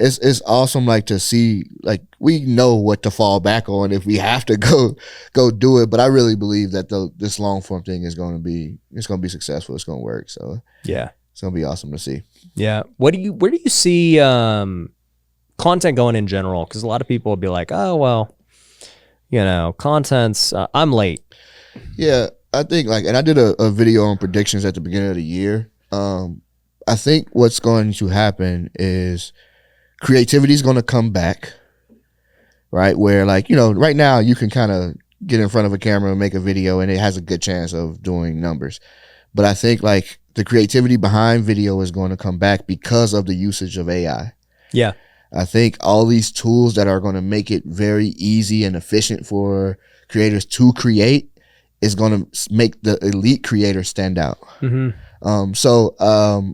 S1: it's awesome, like, to see, like, we know what to fall back on if we have to go do it. But I really believe that this long form thing is going to be successful. It's going to work. So
S2: yeah,
S1: it's going to be awesome to see.
S2: Yeah. Where do you see content going in general? Because a lot of people will be like, oh well, you know, content's I'm late.
S1: Yeah, I think, like, and I did a video on predictions at the beginning of the year. I think what's going to happen is creativity is going to come back, right? Where, like, you know, right now you can kind of get in front of a camera and make a video and it has a good chance of doing numbers. But I think, like, the creativity behind video is going to come back because of the usage of AI.
S2: Yeah.
S1: I think all these tools that are going to make it very easy and efficient for creators to create is going to make the elite creator stand out. Mm-hmm.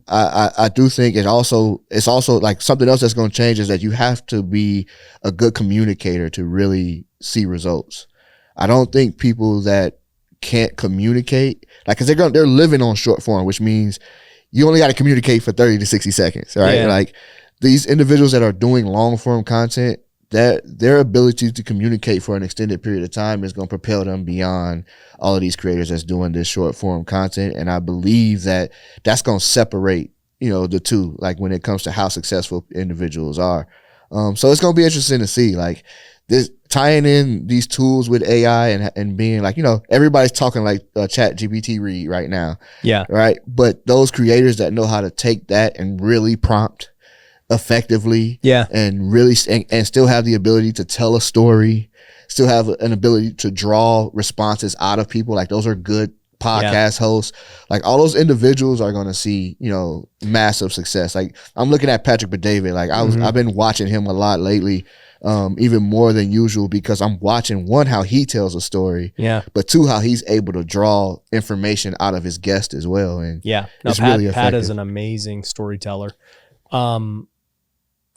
S1: I do think it's also like something else that's going to change is that you have to be a good communicator to really see results. I don't think people that can't communicate, like, cause they're living on short form, which means you only got to communicate for 30 to 60 seconds, right? Yeah. Like, these individuals that are doing long form content, that their ability to communicate for an extended period of time is going to propel them beyond all of these creators that's doing this short form content. And I believe that that's going to separate, you know, the two, like, when it comes to how successful individuals are. So it's going to be interesting to see, like, this, tying in these tools with AI and being like, everybody's talking like Chat GPT read right now.
S2: Yeah.
S1: Right. But those creators that know how to take that and really prompt effectively.
S2: Yeah.
S1: And really, and still have the ability to tell a story, still have an ability to draw responses out of people. Like those are good podcast hosts. Like all those individuals are going to see, massive success. Like I'm looking at Patrick Bet-David. Like I've been watching him a lot lately. Even more than usual because I'm watching one, how he tells a story, but two, how he's able to draw information out of his guest as well. And it's really effective.
S3: Pat is an amazing storyteller. And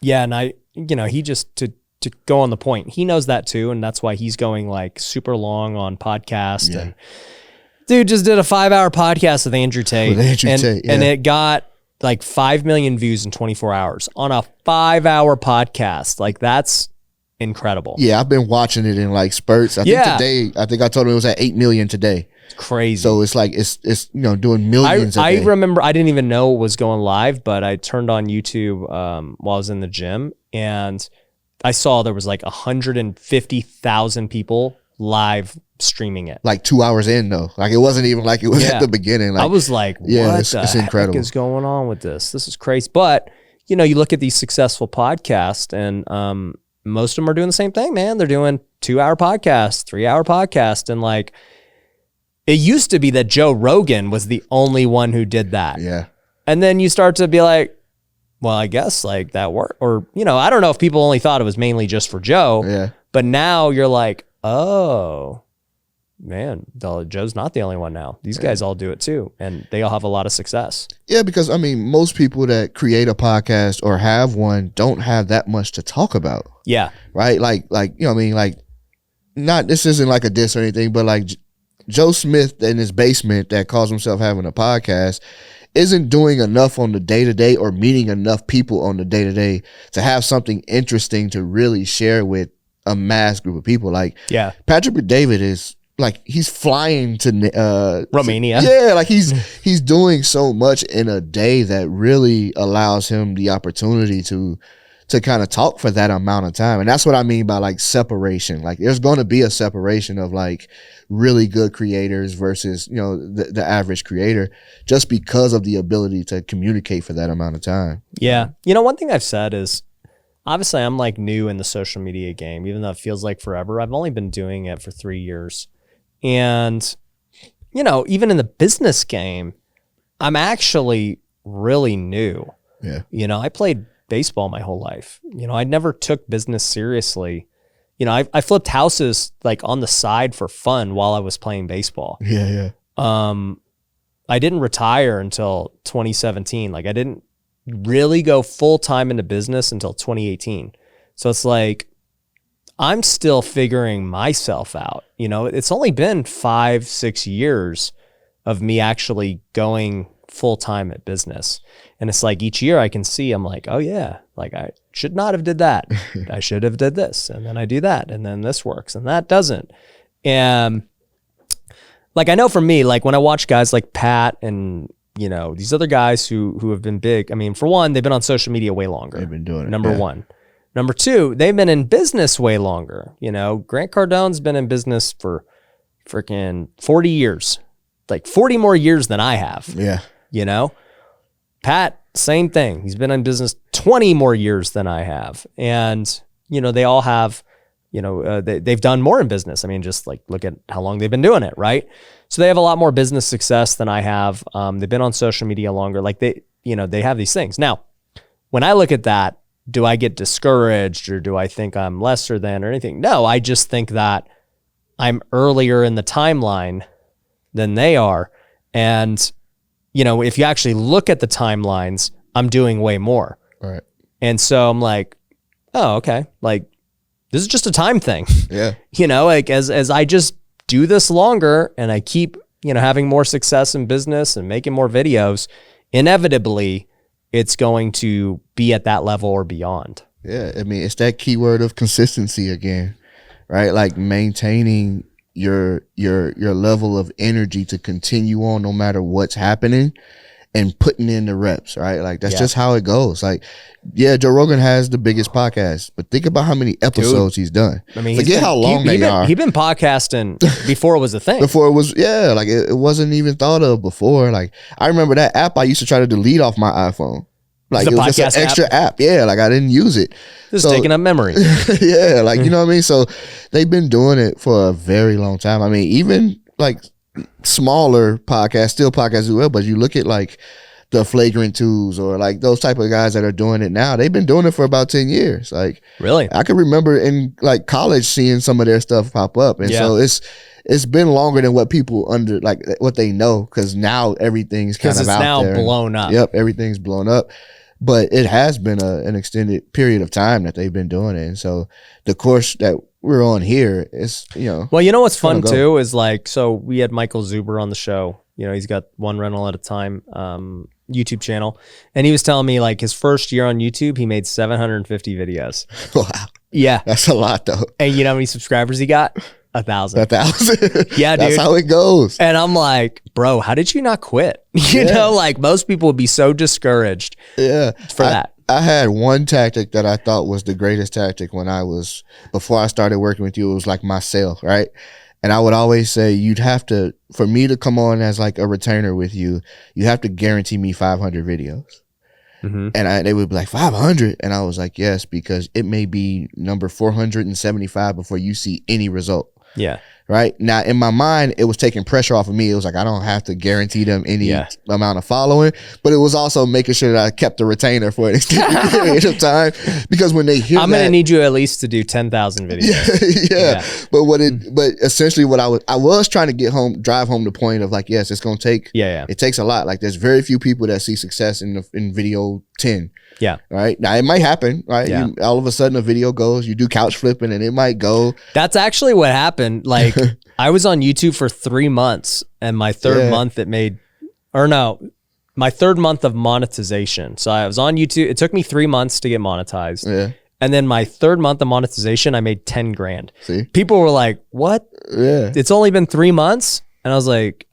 S3: he just to go on the point, he knows that too, and that's why he's going like super long on podcast. And dude just did a 5-hour podcast with Andrew Tate, and it got like 5 million views in 24 hours on a 5-hour podcast. Like that's incredible.
S1: Yeah, I've been watching it in like spurts. I think today, I told him it was at 8 million today.
S3: It's crazy.
S1: So it's like it's doing millions.
S3: I remember I didn't even know it was going live, but I turned on YouTube while I was in the gym, and I saw there was like 150,000 people live streaming it.
S1: Like 2 hours in though. Like it wasn't even like it was at the beginning. Like,
S3: I was like, what the heck is going on with this? This is crazy. But you look at these successful podcasts, and most of them are doing the same thing, man. They're doing 2-hour podcasts, 3-hour podcasts. And like, it used to be that Joe Rogan was the only one who did that.
S1: Yeah.
S3: And then you start to be like, well, I guess like that worked. Or, I don't know if people only thought it was mainly just for Joe.
S1: Yeah.
S3: But now you're like, oh, man, Joe's not the only one now. These guys all do it too. And they all have a lot of success.
S1: Yeah, because most people that create a podcast or have one don't have that much to talk about.
S3: Yeah.
S1: Right? Not, this isn't like a diss or anything, but like Joe Smith in his basement that calls himself having a podcast isn't doing enough on the day-to-day or meeting enough people on the day-to-day to have something interesting to really share with a mass group of people. Like Patrick Bet-David is like, he's flying to
S3: Romania.
S1: Like he's doing so much in a day that really allows him the opportunity to kind of talk for that amount of time. And that's what I mean by like separation. Like there's going to be a separation of like really good creators versus, the average creator, just because of the ability to communicate for that amount of time.
S3: Yeah. One thing I've said is, obviously I'm like new in the social media game, even though it feels like forever. I've only been doing it for 3 years. And, even in the business game, I'm actually really new.
S1: Yeah.
S3: I played baseball my whole life. I never took business seriously. I flipped houses like on the side for fun while I was playing baseball.
S1: Yeah.
S3: I didn't retire until 2017. Like I didn't really go full time into business until 2018. So it's like, I'm still figuring myself out. It's only been 5-6 years of me actually going full time at business. And it's like each year I can see, I'm like, oh yeah, like I should not have did that. I should have did this. And then I do that. And then this works and that doesn't. And like, I know for me, like when I watch guys like Pat and, these other guys who have been big. I mean, for one, they've been on social media way longer.
S1: They've been doing it.
S3: Number one. Number two, they've been in business way longer. Grant Cardone's been in business for freaking 40 years, like 40 more years than I have.
S1: Yeah.
S3: Pat, same thing. He's been in business 20 more years than I have. And, they all have, they've done more in business. I mean, just like look at how long they've been doing it, right? So they have a lot more business success than I have. They've been on social media longer. Like they have these things. Now, when I look at that, do I get discouraged or do I think I'm lesser than or anything? No, I just think that I'm earlier in the timeline than they are. And, if you actually look at the timelines, I'm doing way more.
S1: Right.
S3: And so I'm like, oh, okay. Like this is just a time thing.
S1: Yeah.
S3: Like as I just do this longer and I keep, having more success in business and making more videos, inevitably it's going to be at that level or beyond.
S1: Yeah. It's that keyword of consistency again, right? Like maintaining your level of energy to continue on no matter what's happening and putting in the reps, right? Like that's
S3: Yeah.
S1: just how it goes. Like, yeah, Joe Rogan has the biggest podcast, but think about how many episodes he's done.
S3: I mean,
S1: forget how long they are.
S3: He's been podcasting before it was a thing.
S1: Before it was, yeah, like it wasn't even thought of before. Like I remember that app I used to try to delete off my iPhone. Like
S3: The
S1: it was just an
S3: podcast
S1: extra app. Yeah, like I didn't use it.
S3: Just
S1: So-
S3: taking up memory.
S1: Yeah, like you know what I mean? So they've been doing it for a very long time. I mean, even like smaller podcasts, still podcasts as well, but you look at like the Flagrant Twos or like those type of guys that are doing it now, they've been doing it for about 10 years. Like
S3: Really?
S1: I can remember in like college seeing some of their stuff pop up. And so it's been longer than what people what they know, because now everything's kind
S3: Because
S1: of
S3: it's
S1: out
S3: now
S1: there.
S3: blown up.
S1: Yep, everything's blown up. But it has been an extended period of time that they've been doing it. And so the course that we're on here is,
S3: Well, you know what's fun
S1: gonna go.
S3: too is like, so we had Michael Zuber on the show. You know, he's got one rental at a time YouTube channel. And he was telling me like his first year on YouTube, he made 750 videos.
S1: wow,
S3: Yeah.
S1: that's a lot though.
S3: And you know how many subscribers he got? 1,000.
S1: 1,000.
S3: Yeah,
S1: That's
S3: dude.
S1: how it goes.
S3: And I'm like, bro, how did you not quit? You
S1: Yeah.
S3: know, like most people would be so discouraged
S1: Yeah.
S3: for that.
S1: I had one tactic that I thought was the greatest tactic before I started working with you. It was like my sale, right? And I would always say, for me to come on as like a retainer with you, you have to guarantee me 500 videos.
S3: Mm-hmm.
S1: And they would be like, 500? And I was like, yes, because it may be number 475 before you see any result.
S3: Yeah.
S1: Right now, in my mind, it was taking pressure off of me. It was like, I don't have to guarantee them any amount of following, but it was also making sure that I kept a retainer for an extended period of time, because when they hear
S3: I'm going to need you at least to do 10,000 videos.
S1: yeah. But essentially what I was trying to drive home the point of like, yes, it's going to take, it takes a lot. Like there's very few people that see success in video 10.
S3: Yeah.
S1: Right. Now it might happen, right?
S3: Yeah.
S1: All of a sudden a video goes, you do couch flipping and it might go.
S3: That's actually what happened. Like I was on YouTube for 3 months, and my third month my third month of monetization. So I was on YouTube. It took me 3 months to get monetized.
S1: Yeah.
S3: And then my third month of monetization, I made 10 grand.
S1: See?
S3: People were like, what?
S1: Yeah.
S3: It's only been 3 months? And I was like,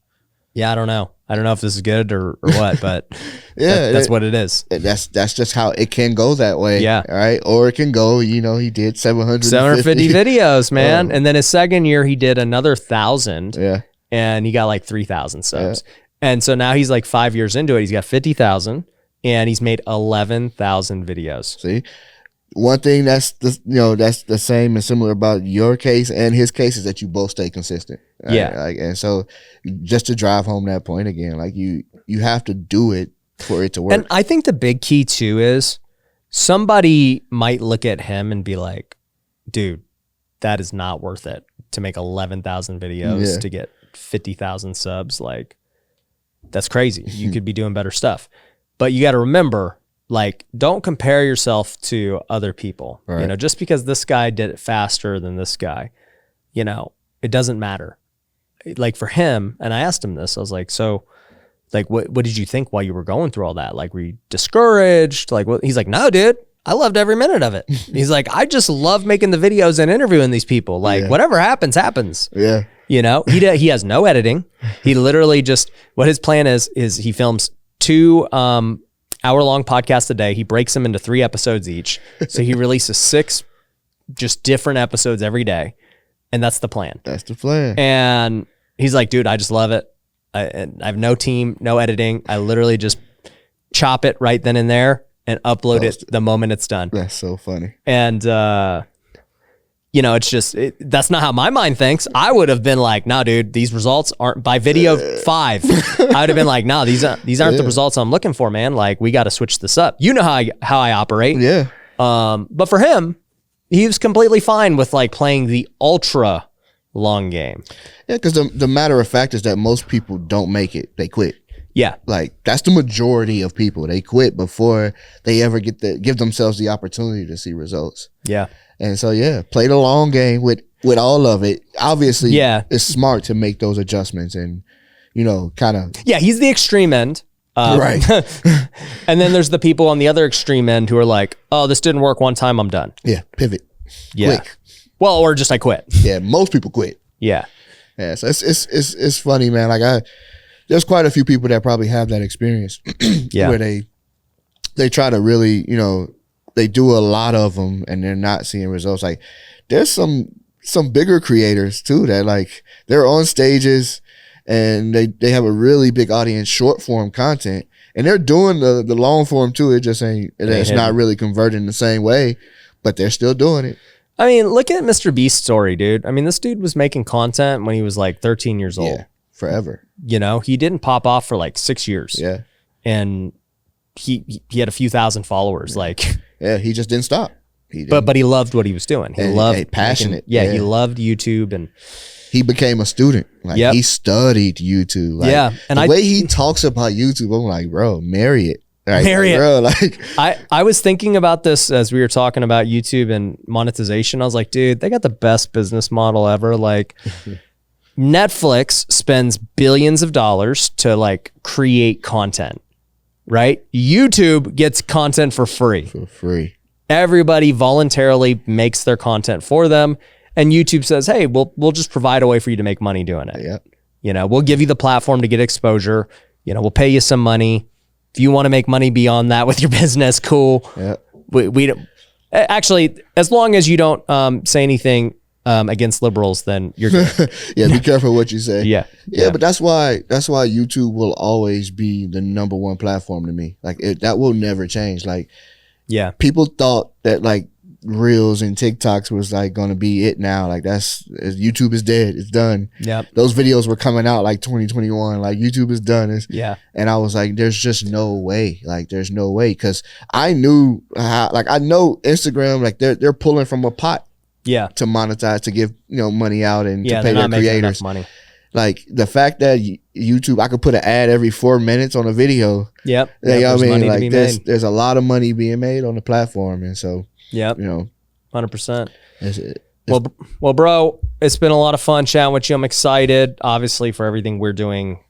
S3: yeah, I don't know. I don't know if this is good or what, but that's what it is.
S1: That's just how it can go that way.
S3: Yeah.
S1: Right. Or it can go, he did
S3: 750 videos, man. And then his second year, he did another 1,000.
S1: Yeah.
S3: And he got like 3,000 subs. And so now he's like 5 years into it. He's got 50,000 and he's made 11,000 videos.
S1: See? One thing that's the same and similar about your case and his case is that you both stay consistent. Right?
S3: Yeah.
S1: Like, and so just to drive home that point again, like you have to do it for it to work.
S3: And I think the big key too is somebody might look at him and be like, dude, that is not worth it to make 11,000 videos to get 50,000 subs. Like that's crazy. You could be doing better stuff, but you got to remember, like, don't compare yourself to other people.
S1: Right.
S3: Just because this guy did it faster than this guy, it doesn't matter. Like for him, and I asked him this, I was like, so like, what did you think while you were going through all that? Like, were you discouraged? Like, what? He's like, no, dude, I loved every minute of it. He's like, I just love making the videos and interviewing these people. Like whatever happens, happens.
S1: Yeah.
S3: He has no editing. He literally what his plan is he films 2 hour-long podcasts a day. He breaks them into 3 episodes each. So he releases 6 just different episodes every day. And that's the plan.
S1: That's the plan.
S3: And he's like, dude, I just love it. I have no team, no editing. I literally just chop it right then and there and upload it the moment it's done.
S1: That's so funny.
S3: And, it's just, that's not how my mind thinks. I would have been like, nah, dude, these results aren't by video 5. I would have been like, nah, these aren't the results I'm looking for, man. Like we got to switch this up. You know how I operate.
S1: Yeah.
S3: But for him, he was completely fine with like playing the ultra long game.
S1: Yeah. Because the matter of fact is that most people don't make it. They quit.
S3: Yeah.
S1: Like that's the majority of people. They quit before they ever give themselves the opportunity to see results.
S3: Yeah.
S1: And so, play the long game with all of it. Obviously, it's smart to make those adjustments and, kind of.
S3: Yeah, he's the extreme end.
S1: Right.
S3: And then there's the people on the other extreme end who are like, oh, this didn't work one time, I'm done.
S1: Yeah, pivot.
S3: Yeah.
S1: Quick.
S3: Well, or just I quit.
S1: Yeah, most people quit.
S3: Yeah.
S1: Yeah, so it's funny, man. Like there's quite a few people that probably have that experience
S3: Yeah.
S1: where they try to really, they do a lot of them and they're not seeing results. Like there's some bigger creators too that like they're on stages and they have a really big audience, short form content, and they're doing the long form too. It just it's not really converting the same way, but they're still doing it.
S3: I mean, look at Mr. Beast's story, dude. I mean, this dude was making content when he was like 13 years old.
S1: Yeah, forever.
S3: He didn't pop off for like 6 years.
S1: Yeah.
S3: And he had a few thousand followers.
S1: Yeah.
S3: Like,
S1: yeah, he just didn't stop.
S3: But he loved what he was doing. He loved
S1: passionate.
S3: He loved YouTube, and
S1: he became a student. Like he studied YouTube. Like, and the way he talks about YouTube, I'm like, bro, marry it. Like,
S3: marry it.
S1: Bro, like
S3: I was thinking about this as we were talking about YouTube and monetization. I was like, dude, they got the best business model ever. Like Netflix spends billions of dollars to like create content, right? YouTube gets content for free.
S1: For free.
S3: Everybody voluntarily makes their content for them, and YouTube says, hey, we'll just provide a way for you to make money doing it.
S1: Yep.
S3: We'll give you the platform to get exposure. We'll pay you some money. If you want to make money beyond that with your business, cool.
S1: Yeah.
S3: We don't, actually, as long as you don't say anything against liberals, then you're good.
S1: Yeah, be careful what you say.
S3: Yeah.
S1: Yeah, but that's why YouTube will always be the number one platform to me. Like that will never change. Like,
S3: yeah,
S1: people thought that like Reels and TikToks was like going to be it now. Like YouTube is dead. It's done.
S3: Yeah.
S1: Those videos were coming out like 2021. Like YouTube is done. And I was like, there's just no way. Like there's no way. Cause I knew I know Instagram, like they're pulling from a pot.
S3: Yeah.
S1: To monetize, to give, money out and to pay
S3: their
S1: creators.
S3: Money.
S1: Like the fact that YouTube, I could put an ad every 4 minutes on a video.
S3: Yep.
S1: You know what I mean? Like there's a lot of money being made on the platform. And so,
S3: yep. 100%. Well, bro, it's been a lot of fun chatting with you. I'm excited, obviously, for everything we're doing,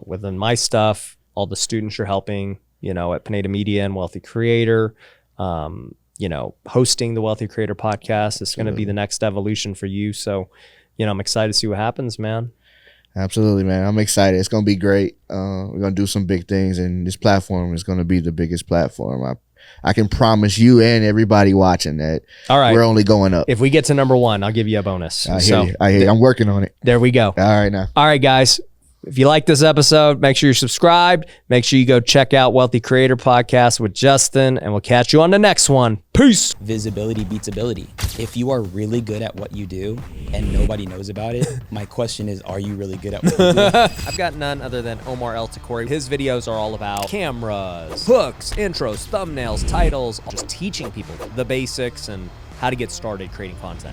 S3: within my stuff, all the students you're helping, at Pineda Media and Wealthy Creator, hosting the Wealthy Creator podcast is going to be the next evolution for you. So, I'm excited to see what happens, man.
S1: Absolutely, man. I'm excited. It's going to be great. We're going to do some big things, and this platform is going to be the biggest platform. I can promise you and everybody watching that.
S3: All right.
S1: We're only going up.
S3: If we get to number 1, I'll give you a bonus.
S1: I hear you. I'm working on it.
S3: There we go.
S1: All right, now.
S3: All right, guys. If you like this episode, make sure you're subscribed. Make sure you go check out Wealthy Creator Podcast with Justin, and we'll catch you on the next one. Peace.
S4: Visibility beats ability. If you are really good at what you do and nobody knows about it, my question is, are you really good at what you do?
S3: I've got none other than Omar El-Takori. His videos are all about cameras, hooks, intros, thumbnails, titles, just teaching people the basics and how to get started creating content.